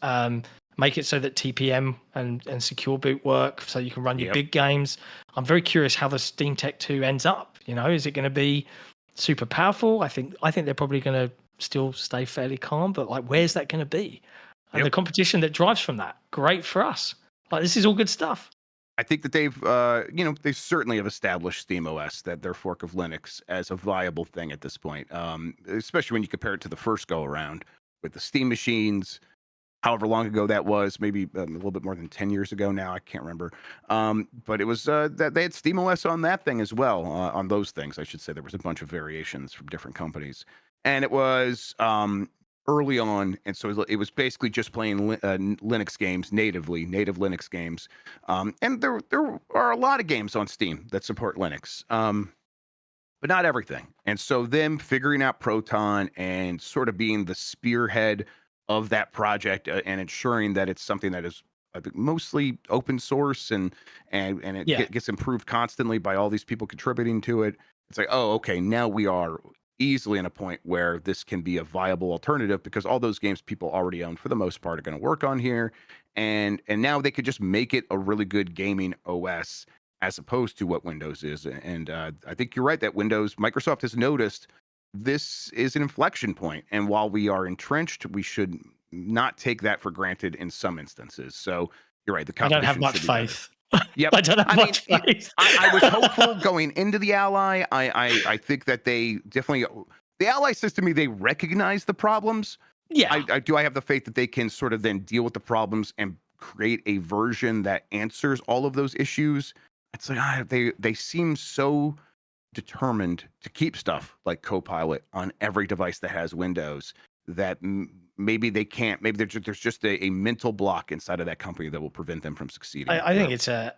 Make it so that TPM and secure boot work so you can run your big games. I'm very curious how the Steam Tech 2 ends up. Is it going to be super powerful? I think they're probably going to still stay fairly calm, but like, where's that going to be? And the competition that drives from that, great for us. Like, this is all good stuff. I think that they've, they certainly have established SteamOS, that their fork of Linux, as a viable thing at this point, especially when you compare it to the first go around with the Steam machines. however long ago that was, maybe a little bit more than 10 years ago now. I can't remember. But it was that they had SteamOS on that thing as well, on those things. I should say there was a bunch of variations from different companies. And it was early on. And so it was basically just playing Linux games native Linux games. And there are a lot of games on Steam that support Linux. But not everything. And so them figuring out Proton and sort of being the spearhead of that project and ensuring that it's something that is, I think, mostly open source and it gets improved constantly by all these people contributing to it. It's like, oh, okay, now we are easily in a point where this can be a viable alternative because all those games people already own for the most part are going to work on here. And now they could just make it a really good gaming OS as opposed to what Windows is. And I think you're right that Microsoft has noticed this is an inflection point. And while we are entrenched, we should not take that for granted in some instances. So you're right. I don't have much faith. Yep. I don't have much faith. I was hopeful going into the Ally. I think that they definitely, the Ally says to me, they recognize the problems. Yeah. I have the faith that they can sort of then deal with the problems and create a version that answers all of those issues. It's like they seem so determined to keep stuff like Copilot on every device that has Windows that maybe they can't. Maybe there's just a mental block inside of that company that will prevent them from succeeding. I think it's a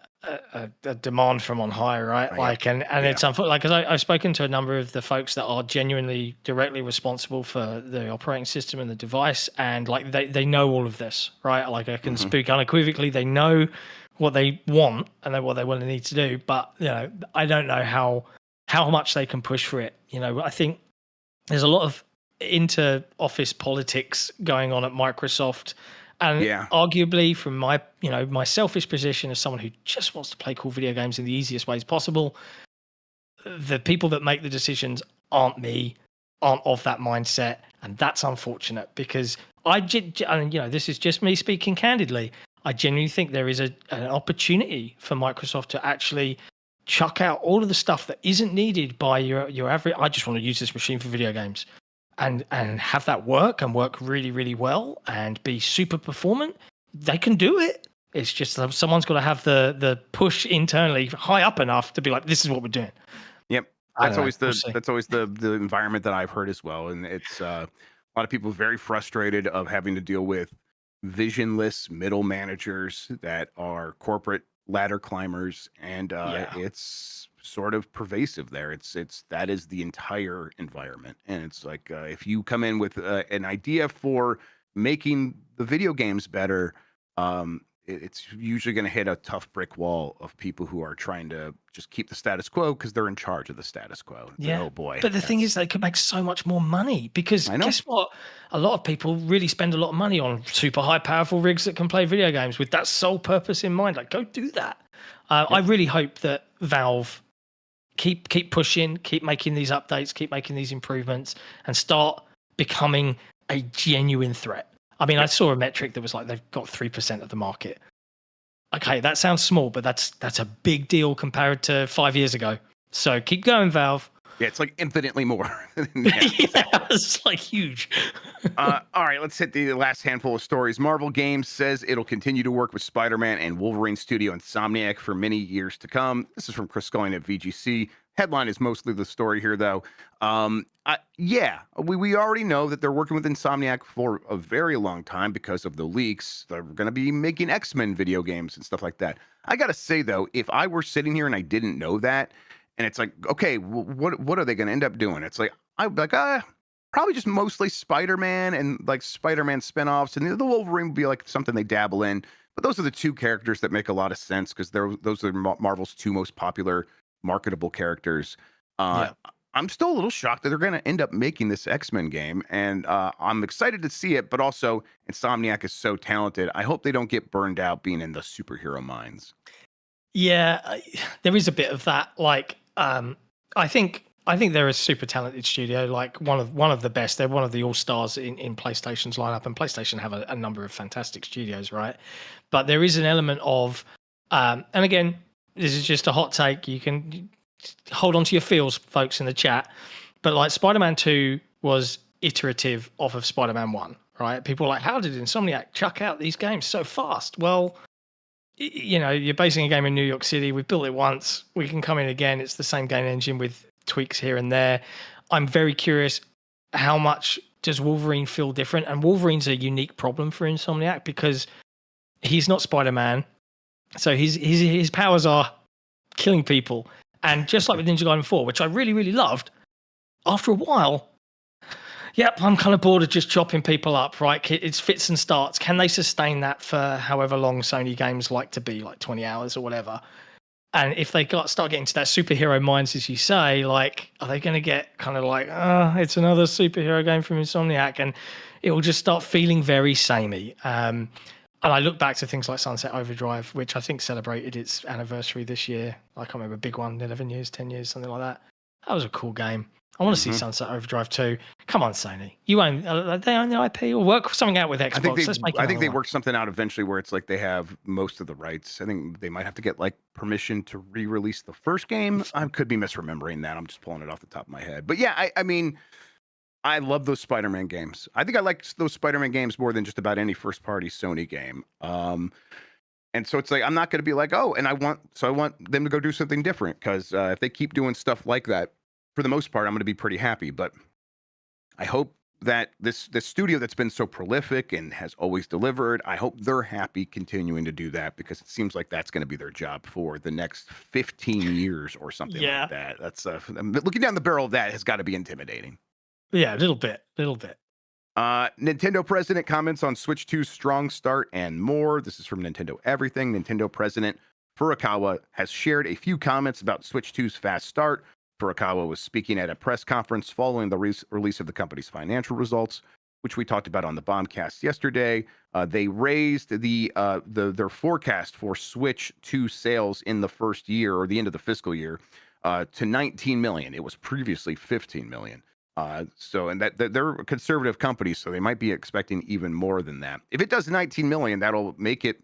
demand from on high, right? Like, and it's unfortunate. Like, because I've spoken to a number of the folks that are genuinely directly responsible for the operating system and the device, and like they know all of this, right? Like, I can speak unequivocally. They know what they want and what they will need to do, but I don't know how much they can push for it. I think there's a lot of inter-office politics going on at Microsoft, and arguably from my selfish position as someone who just wants to play cool video games in the easiest ways possible, the people that make the decisions aren't of that mindset, and that's unfortunate because this is just me speaking candidly. I genuinely think there is an opportunity for Microsoft to actually chuck out all of the stuff that isn't needed by your average. I just want to use this machine for video games, and have that work really, really well and be super performant. They can do it. It's just someone's got to have the push internally high up enough to be like, this is what we're doing. Yep. That's always the environment that I've heard as well. And it's a lot of people very frustrated of having to deal with visionless middle managers that are corporate ladder climbers, and it's sort of pervasive there. That is the entire environment, and it's like if you come in with an idea for making the video games better, it's usually going to hit a tough brick wall of people who are trying to just keep the status quo because they're in charge of the status quo. Yeah. Oh boy. But the thing is, they could make so much more money because guess what? A lot of people really spend a lot of money on super high powerful rigs that can play video games with that sole purpose in mind. Like, go do that. I really hope that Valve keep pushing, keep making these updates, keep making these improvements, and start becoming a genuine threat. I mean, I saw a metric that was like they've got 3% of the market. Okay, that sounds small, but that's a big deal compared to 5 years ago. So keep going, Valve. Yeah, it's like infinitely more. It's like huge. All right, let's hit the last handful of stories. Marvel Games says it'll continue to work with Spider-Man and Wolverine studio Insomniac for many years to come. This is from Chris Scully at VGC. Headline is mostly the story here, though. We already know that they're working with Insomniac for a very long time because of the leaks. They're going to be making X-Men video games and stuff like that. I got to say, though, if I were sitting here and I didn't know that, and it's like, okay, what are they going to end up doing? It's like, I'd be like, probably just mostly Spider-Man and like Spider-Man spinoffs, and the Wolverine would be like something they dabble in. But those are the two characters that make a lot of sense because those are Marvel's two most popular marketable characters. I'm still a little shocked that they're going to end up making this X-Men game, and I'm excited to see it, but also Insomniac is so talented. I hope they don't get burned out being in the superhero mines. Yeah, there is a bit of that. Like, I think they're a super talented studio, like one of the best. They're one of the all-stars in PlayStation's lineup, and PlayStation have a number of fantastic studios, right? But there is an element of, and again, this is just a hot take. You can hold on to your feels, folks in the chat. But like Spider-Man 2 was iterative off of Spider-Man 1, right? People are like, how did Insomniac chuck out these games so fast? Well, you know, you're basing a game in New York City. We've built it once. We can come in again. It's the same game engine with tweaks here and there. I'm very curious, how much does Wolverine feel different? And Wolverine's a unique problem for Insomniac because he's not Spider-Man. So his powers are killing people. And just like with Ninja Gaiden 4, which I really, really loved, after a while, yep, I'm kind of bored of just chopping people up, right? It's fits and starts. Can they sustain that for however long Sony games like to be, like 20 hours or whatever? And if they start getting to that superhero minds, as you say, like, are they going to get kind of like, it's another superhero game from Insomniac, and it will just start feeling very samey. And I look back to things like Sunset Overdrive, which I think celebrated its anniversary this year. I can't remember, a big one, 11 years, 10 years, something like that. That was a cool game. I want to see Sunset Overdrive 2. Come on, Sony. You own, they own the IP, or work something out with Xbox. I think they work something out eventually where it's like they have most of the rights. I think they might have to get like permission to re-release the first game. I could be misremembering that. I'm just pulling it off the top of my head. But yeah, I mean, I love those Spider-Man games. I think I like those Spider-Man games more than just about any first-party Sony game. And so it's like, I'm not going to be like, oh, and I want them to go do something different, because if they keep doing stuff like that, for the most part, I'm going to be pretty happy. But I hope that this studio that's been so prolific and has always delivered, I hope they're happy continuing to do that, because it seems like that's going to be their job for the next 15 years or something like that. That's looking down the barrel of that has got to be intimidating. Yeah, a little bit. Nintendo president comments on Switch 2's strong start and more. This is from Nintendo Everything. Nintendo president Furukawa has shared a few comments about Switch 2's fast start. Furukawa was speaking at a press conference following the release of the company's financial results, which we talked about on the Bombcast yesterday. They raised their forecast for Switch 2 sales in the first year, or the end of the fiscal year, to 19 million. It was previously 15 million. And they're a conservative company, so they might be expecting even more than that. If it does 19 million, that'll make it,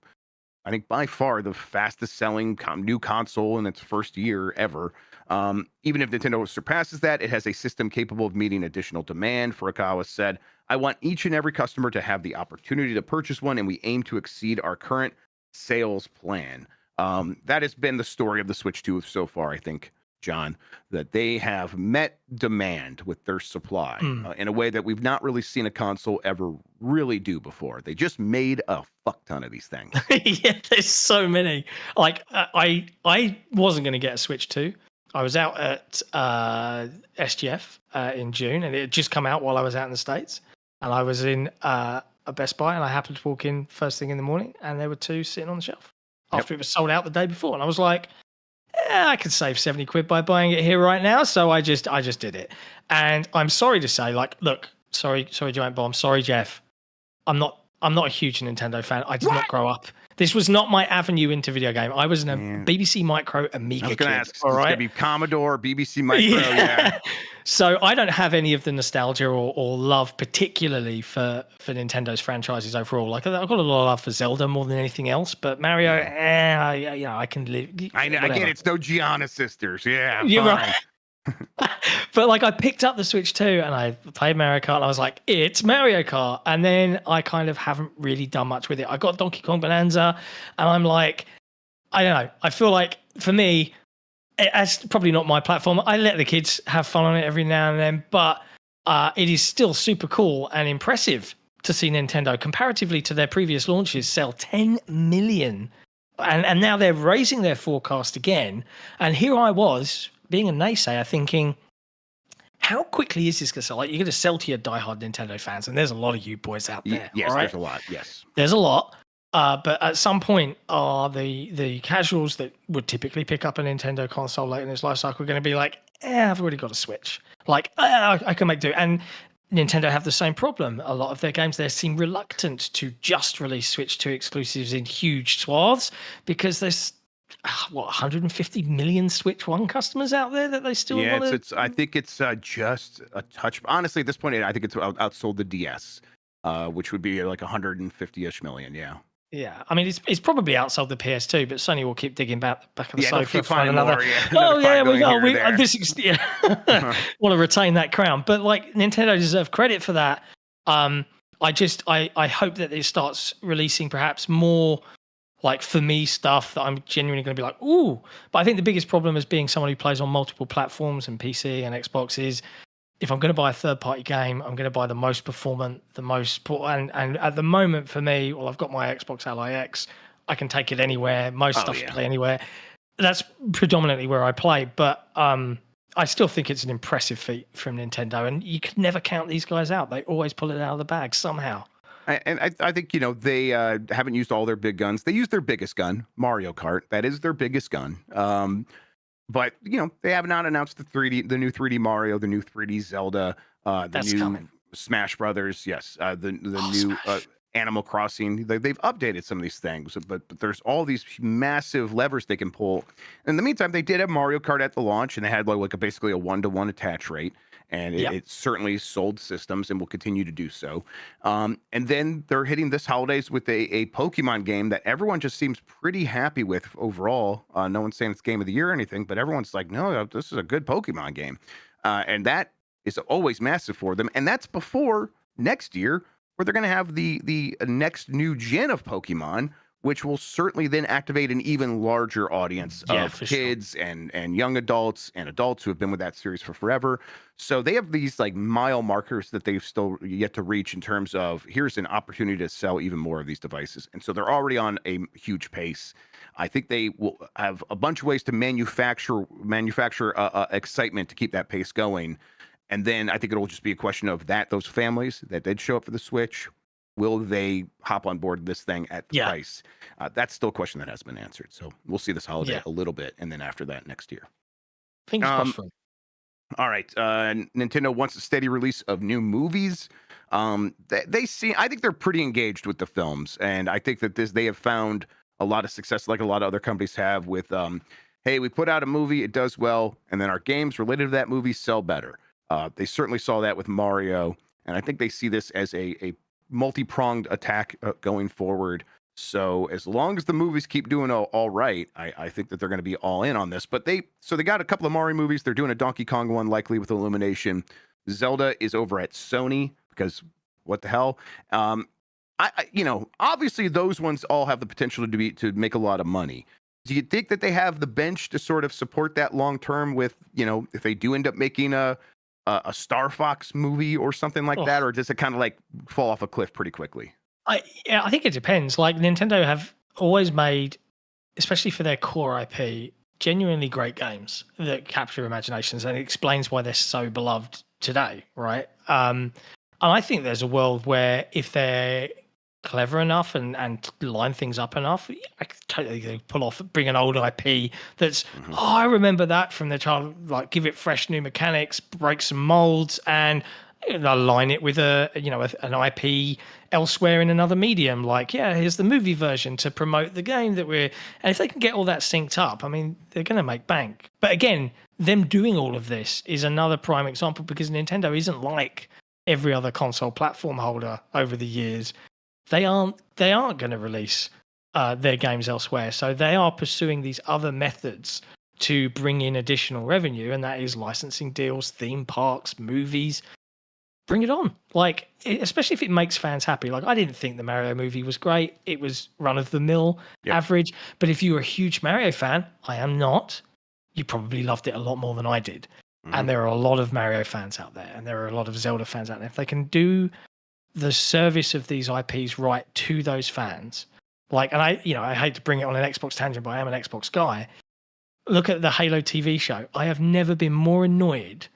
I think, by far the fastest selling new console in its first year ever. Even if Nintendo surpasses that, it has a system capable of meeting additional demand. Furukawa said, "I want each and every customer to have the opportunity to purchase one, and we aim to exceed our current sales plan." That has been the story of the Switch 2 so far, I think, John, that they have met demand with their supply in a way that we've not really seen a console ever really do before. They just made a fuck ton of these things. Yeah, there's so many. Like, I wasn't going to get a Switch 2. I was out at SGF in June, and it had just come out while I was out in the States. And I was in a Best Buy, and I happened to walk in first thing in the morning, and there were two sitting on the shelf after it was sold out the day before. And I was like, I could save 70 quid by buying it here right now. So I just did it. And I'm sorry to say, like, look, sorry, Giant Bomb. Sorry, Jeff. I'm not a huge Nintendo fan. I did not grow up. This was not my avenue into video game. I was a BBC Micro Amiga I was going to kid. ask, all right? It's going to be Commodore, BBC Micro. Yeah. So I don't have any of the nostalgia or love, particularly for Nintendo's franchises overall. Like, I've got a lot of love for Zelda more than anything else, but Mario, I can live. I get it. It's no Gianna sisters. Yeah, you're fine. right. But like, I picked up the Switch 2 and I played Mario Kart, and I was like, it's Mario Kart. And then I kind of haven't really done much with it. I got Donkey Kong Bonanza, and I'm like, I don't know. I feel like, for me, it's probably not my platform. I let the kids have fun on it every now and then, but it is still super cool and impressive to see Nintendo, comparatively to their previous launches, sell 10 million. And now they're raising their forecast again. And here I was, being a naysayer, thinking, how quickly is this going to sell? Like, you're going to sell to your diehard Nintendo fans, and there's a lot of you boys out there. Yes, right? There's a lot. Yes, there's a lot. But at some point, are the casuals that would typically pick up a Nintendo console late in its life cycle going to be like, I've already got a Switch. Like, I can make do. And Nintendo have the same problem. A lot of their games, they seem reluctant to just release Switch 2 exclusives in huge swaths, because there's 150 million Switch 1 customers out there that they still want to... It's I think it's just a touch. Honestly, at this point, I think it's outsold the DS, which would be like 150-ish million. Yeah, I mean, it's probably outsold the PS2, but Sony will keep digging back of the sofa keep for another. More, Want to retain that crown. But like, Nintendo deserve credit for that. I hope that it starts releasing perhaps more like for me stuff that I'm genuinely going to be like, ooh. But I think the biggest problem as being someone who plays on multiple platforms and PC and Xbox is if I'm going to buy a third party game, I'm going to buy the most performant, and at the moment for me, well, I've got my Xbox Ally X. I can take it anywhere. Most stuff can play anywhere. That's predominantly where I play, but I still think it's an impressive feat from Nintendo, and you can never count these guys out. They always pull it out of the bag somehow. I think, they haven't used all their big guns. They used their biggest gun, Mario Kart. That is their biggest gun. But, they have not announced the new 3D Mario, the new 3D Zelda, That's new coming. Smash Brothers. Yes. The new Animal Crossing. They've updated some of these things, but there's all these massive levers they can pull. In the meantime, they did have Mario Kart at the launch, and they had basically a 1-to-1 attach rate. And it certainly sold systems and will continue to do so. And then they're hitting this holidays with a Pokemon game that everyone just seems pretty happy with overall. No one's saying it's game of the year or anything, but everyone's like, no, this is a good Pokemon game. And that is always massive for them. And that's before next year, where they're going to have the next new gen of Pokemon, which will certainly then activate an even larger audience of kids and young adults and adults who have been with that series for forever. So they have these mile markers that they've still yet to reach in terms of here's an opportunity to sell even more of these devices. And so they're already on a huge pace. I think they will have a bunch of ways to manufacture excitement to keep that pace going. And then I think it'll just be a question of those families that did show up for the Switch. Will they hop on board this thing at the price? That's still a question that hasn't been answered. So we'll see this holiday a little bit, and then after that, next year. Fingers crossed. All right. Nintendo wants a steady release of new movies. I think they're pretty engaged with the films, and I think that they have found a lot of success, like a lot of other companies have, with hey, we put out a movie, it does well, and then our games related to that movie sell better. They certainly saw that with Mario, and I think they see this as a multi-pronged attack going forward. So as long as the movies keep doing all right, I think that they're going to be all in on this. But they got a couple of Mario movies. They're doing a Donkey Kong one, likely with Illumination. Zelda is over at Sony because what the hell? Obviously those ones all have the potential to make a lot of money. Do you think that they have the bench to sort of support that long term with, if they do end up making a Star Fox movie or something like that, or does it kind of fall off a cliff pretty quickly? I think it depends. Like Nintendo have always made, especially for their core IP, genuinely great games that capture imaginations, and it explains why they're so beloved today, right? And I think there's a world where if they're clever enough and line things up enough, I could totally bring an old IP that's I remember that from the child, give it fresh new mechanics, break some molds, and align it with an IP elsewhere in another medium. Here's the movie version to promote the game and if they can get all that synced up, I mean, they're going to make bank. But again, them doing all of this is another prime example because Nintendo isn't like every other console platform holder over the years. They aren't going to release their games elsewhere. So they are pursuing these other methods to bring in additional revenue, and that is licensing deals, theme parks, movies. Bring it on. Especially if it makes fans happy. I didn't think the Mario movie was great. It was run-of-the-mill, average. But if you were a huge Mario fan, I am not, you probably loved it a lot more than I did. And there are a lot of Mario fans out there, and there are a lot of Zelda fans out there. If they can do the service of these IPs right to those fans, and I hate to bring it on an Xbox tangent, but I am an Xbox guy. Look at the Halo TV show. I have never been more annoyed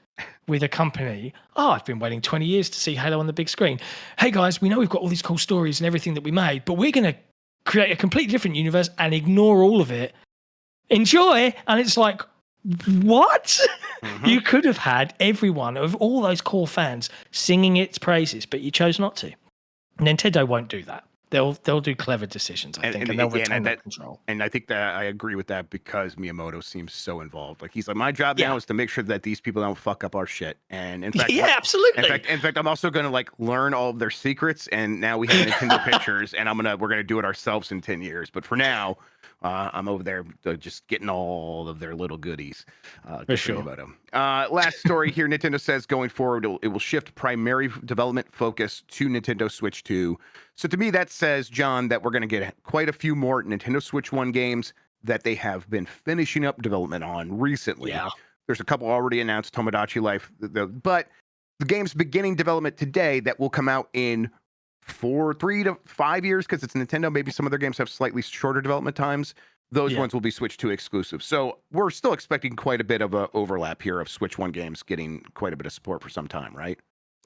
with a company. I've been waiting 20 years to see Halo on the big screen. Hey guys, we know we've got all these cool stories and everything that we made, but we're going to create a completely different universe and ignore all of it. Enjoy. And it's like, what? You could have had everyone of all those core fans singing its praises, but you chose not to. Nintendo won't do that. They'll do clever decisions, I think, and they'll retain that control. And I think that I agree with that because Miyamoto seems so involved. Like he's like, my job now is to make sure that these people don't fuck up our shit. And in fact, absolutely. In fact, I'm also going to like learn all of their secrets. And now we have Nintendo Pictures, and we're gonna do it ourselves in 10 years. But for now, I'm over there just getting all of their little goodies. For sure. Last story here. Nintendo says going forward, it will shift primary development focus to Nintendo Switch 2. So to me, that says, John, that we're going to get quite a few more Nintendo Switch 1 games that they have been finishing up development on recently. Yeah. There's a couple already announced, Tomodachi Life, but the game's beginning development today that will come out in 3 to 5 years, because it's Nintendo. Maybe some of their games have slightly shorter development times. Those ones will be Switch 2 exclusive. So we're still expecting quite a bit of an overlap here of Switch 1 games getting quite a bit of support for some time, right?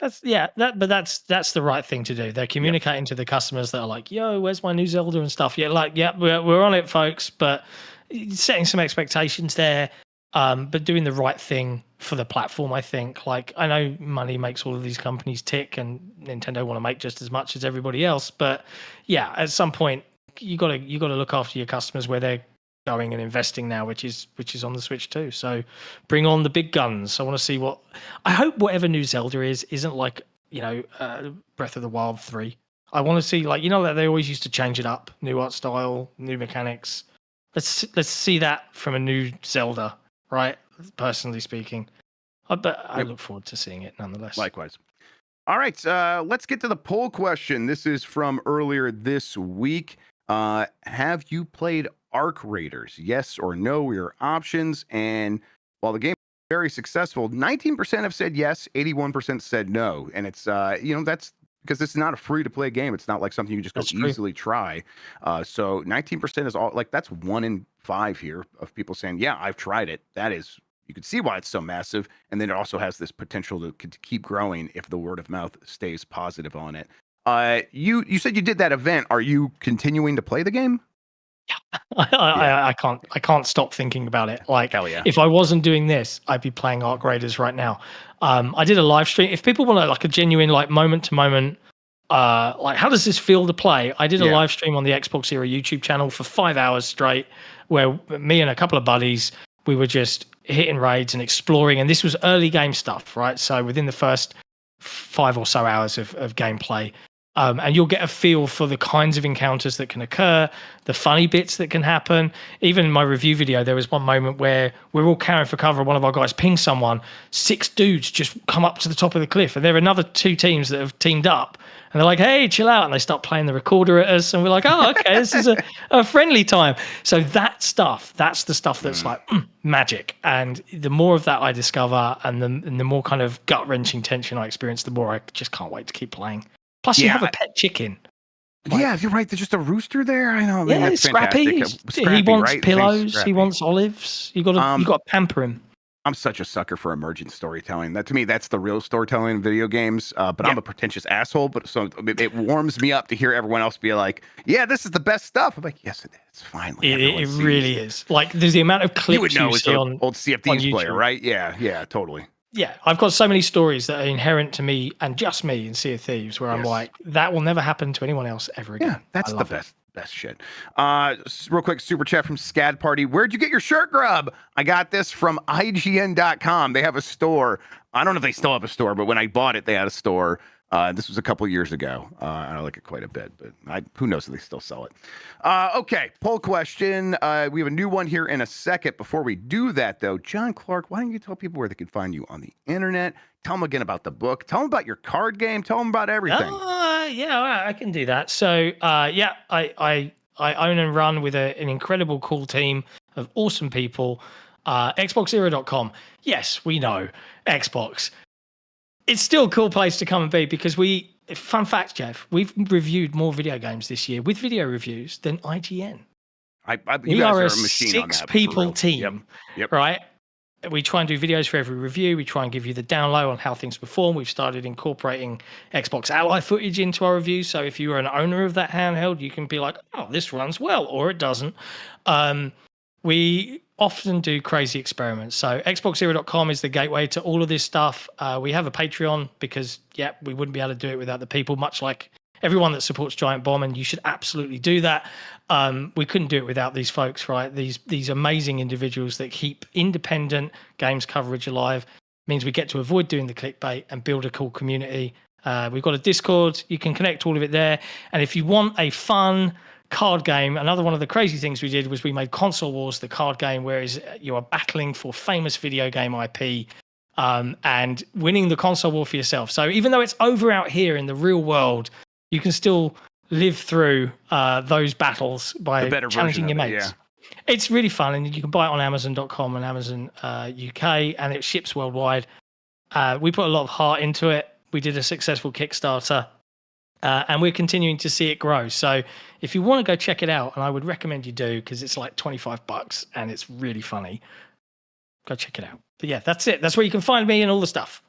That's the right thing to do. They're communicating to the customers that are like, yo, where's my new Zelda and stuff? We're on it, folks, but setting some expectations there, but doing the right thing for the platform, I think. Like, I know money makes all of these companies tick, and Nintendo want to make just as much as everybody else, but yeah, at some point you got to look after your customers where they're going and investing now, which is on the Switch too. So bring on the big guns. I want to see I hope whatever new Zelda isn't like, Breath of the Wild 3. I want to see, like, that they always used to change it up, new art style, new mechanics. Let's see that from a new Zelda, right? Personally speaking, but I look forward to seeing it nonetheless. Likewise. All right, let's get to the poll question. This is from earlier this week. Have you played Arc Raiders? Yes or no, your options. And while the game is very successful, 19% have said yes, 81% said no. And it's, that's because it's not a free-to-play game. It's not like something you just go easily try. So 19% is all, like, that's 1 in 5 here of people saying, yeah, I've tried it. That is, you can see why it's so massive. And then it also has this potential to keep growing if the word of mouth stays positive on it. You said you did that event. Are you continuing to play the game? I can't stop thinking about it. Like, hell yeah. If I wasn't doing this, I'd be playing Arc Raiders right now. I did a live stream. If people want like a genuine, like, moment to moment, like, how does this feel to play? I did a live stream on the Xbox Era YouTube channel for 5 hours straight, where me and a couple of buddies, we were just hitting raids and exploring. And this was early game stuff, right? So within the first 5 or so hours of gameplay, and you'll get a feel for the kinds of encounters that can occur, the funny bits that can happen. Even in my review video, there was one moment where we're all carrying for cover. One of our guys pings someone. 6 dudes just come up to the top of the cliff, and there are another 2 teams that have teamed up. And they're like, hey, chill out. And they start playing the recorder at us. And we're like, oh, okay, this is a friendly time. So that's the stuff that's like magic. And the more of that I discover, and the more kind of gut-wrenching tension I experience, the more I just can't wait to keep playing. Plus, you have a pet chicken. Like, yeah, you're right. There's just a rooster there. I know. Yeah, it's Scrappy. He wants pillows. He wants olives. You got to pamper him. I'm such a sucker for emergent storytelling. That, to me, that's the real storytelling in video games. But I'm a pretentious asshole. But so it warms me up to hear everyone else be like, "Yeah, this is the best stuff." I'm like, "Yes, it is." Finally, it really is. Like, there's the amount of clips you see on old CFDs player, right? Yeah, totally. Yeah, I've got so many stories that are inherent to me and just me in Sea of Thieves, where I'm like, that will never happen to anyone else ever again. Yeah, that's the best shit. Real quick, super chat from Scad Party. Where'd you get your shirt, Grubb? I got this from IGN.com. They have a store. I don't know if they still have a store, but when I bought it, they had a store. This was a couple years ago. I like it quite a bit, but who knows if they still sell it. Okay, poll question. We have a new one here in a second. Before we do that, though, Jon Clarke, why don't you tell people where they can find you on the internet? Tell them again about the book. Tell them about your card game. Tell them about everything. Yeah, I can do that. So, I own and run with an incredible, cool team of awesome people. XboxEra.com. Yes, we know Xbox. It's still a cool place to come and be because fun fact, Jeff, we've reviewed more video games this year with video reviews than IGN. We are a 6-people team, yep. Right? We try and do videos for every review. We try and give you the down low on how things perform. We've started incorporating Xbox Ally footage into our reviews. So if you're an owner of that handheld, you can be like, oh, this runs well, or it doesn't. We often do crazy experiments. So XboxEra.com is the gateway to all of this stuff. We have a Patreon because, we wouldn't be able to do it without the people, much like everyone that supports Giant Bomb, and you should absolutely do that. We couldn't do it without these folks, right? These amazing individuals that keep independent games coverage alive. Means we get to avoid doing the clickbait and build a cool community. We've got a Discord. You can connect all of it there. And if you want a fun card game, another one of the crazy things we did was we made Console Wars the card game, whereas you are battling for famous video game IP and winning the console war for yourself. So even though it's over out here in the real world, you can still live through those battles by challenging your mates. It's really fun, and you can buy it on Amazon.com and Amazon UK, and it ships worldwide. We put a lot of heart into it. We did a successful Kickstarter, and we're continuing to see it grow. So if you want to go check it out, and I would recommend you do, because it's like $25 and it's really funny, go check it out. But yeah, that's it. That's where you can find me and all the stuff.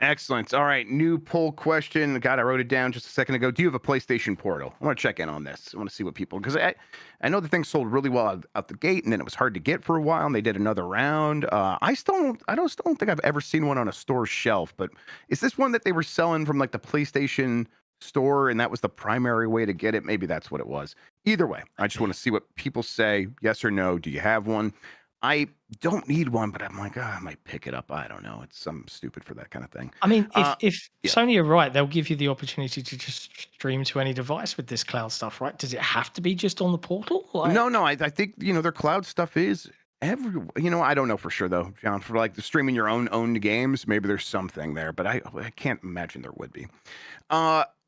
Excellent. All right, new poll question. God, I wrote it down just a second ago. Do you have a PlayStation Portal? I want to check in on this. I want to see what people, because I know the thing sold really well out the gate, and then it was hard to get for a while, and they did another round. I still don't think I've ever seen one on a store shelf. But is this one that they were selling from like the PlayStation store, and that was the primary way to get it? Maybe that's what it was. Either way, I just want to see what people say. Yes or no? Do you have one? I don't need one, but I'm like, I might pick it up. I don't know. It's something stupid for that kind of thing. I mean, if Sony are right, they'll give you the opportunity to just stream to any device with this cloud stuff, right? Does it have to be just on the portal? No. I think, their cloud stuff is everywhere. I don't know for sure, though, John. For like the streaming your owned games, maybe there's something there, but I can't imagine there would be.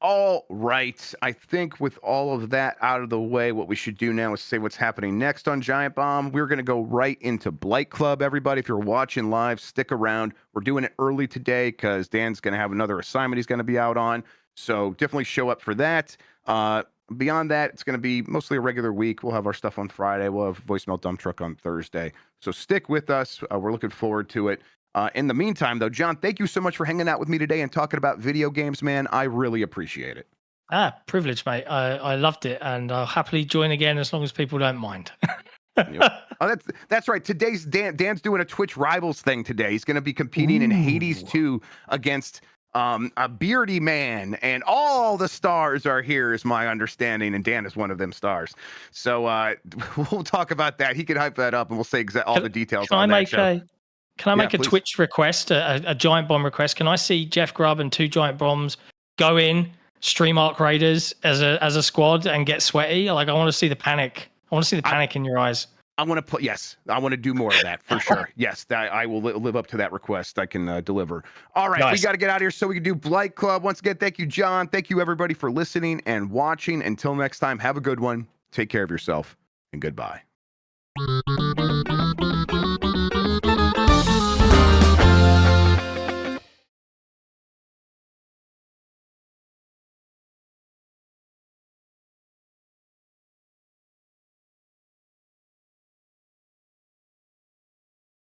All right. I think with all of that out of the way, what we should do now is say what's happening next on Giant Bomb. We're going to go right into Blight Club, everybody. If you're watching live, stick around. We're doing it early today because Dan's going to have another assignment he's going to be out on. So definitely show up for that. Beyond that, it's going to be mostly a regular week. We'll have our stuff on Friday. We'll have Voicemail Dump Truck on Thursday. So stick with us. We're looking forward to it. In the meantime, though, John, thank you so much for hanging out with me today and talking about video games, man. I really appreciate it. Privilege, mate. I loved it, and I'll happily join again as long as people don't mind. Oh, that's right. Today's Dan's doing a Twitch Rivals thing today. He's going to be competing in Hades 2 against a beardy man, and all the stars are here, is my understanding, and Dan is one of them stars. So we'll talk about that. He can hype that up, and we'll say all the details on that show. Can I make a Twitch request, a Giant Bomb request? Can I see Jeff Grubb and 2 Giant Bombs go in, stream Arc Raiders as a squad and get sweaty? Like, I want to see the panic. I want to see the panic in your eyes. I want to put, yes, I want to do more of that for sure. Yes, I will live up to that request. I can deliver. All right, nice. We got to get out of here so we can do Blight Club. Once again, thank you, John. Thank you, everybody, for listening and watching. Until next time, have a good one. Take care of yourself, and goodbye.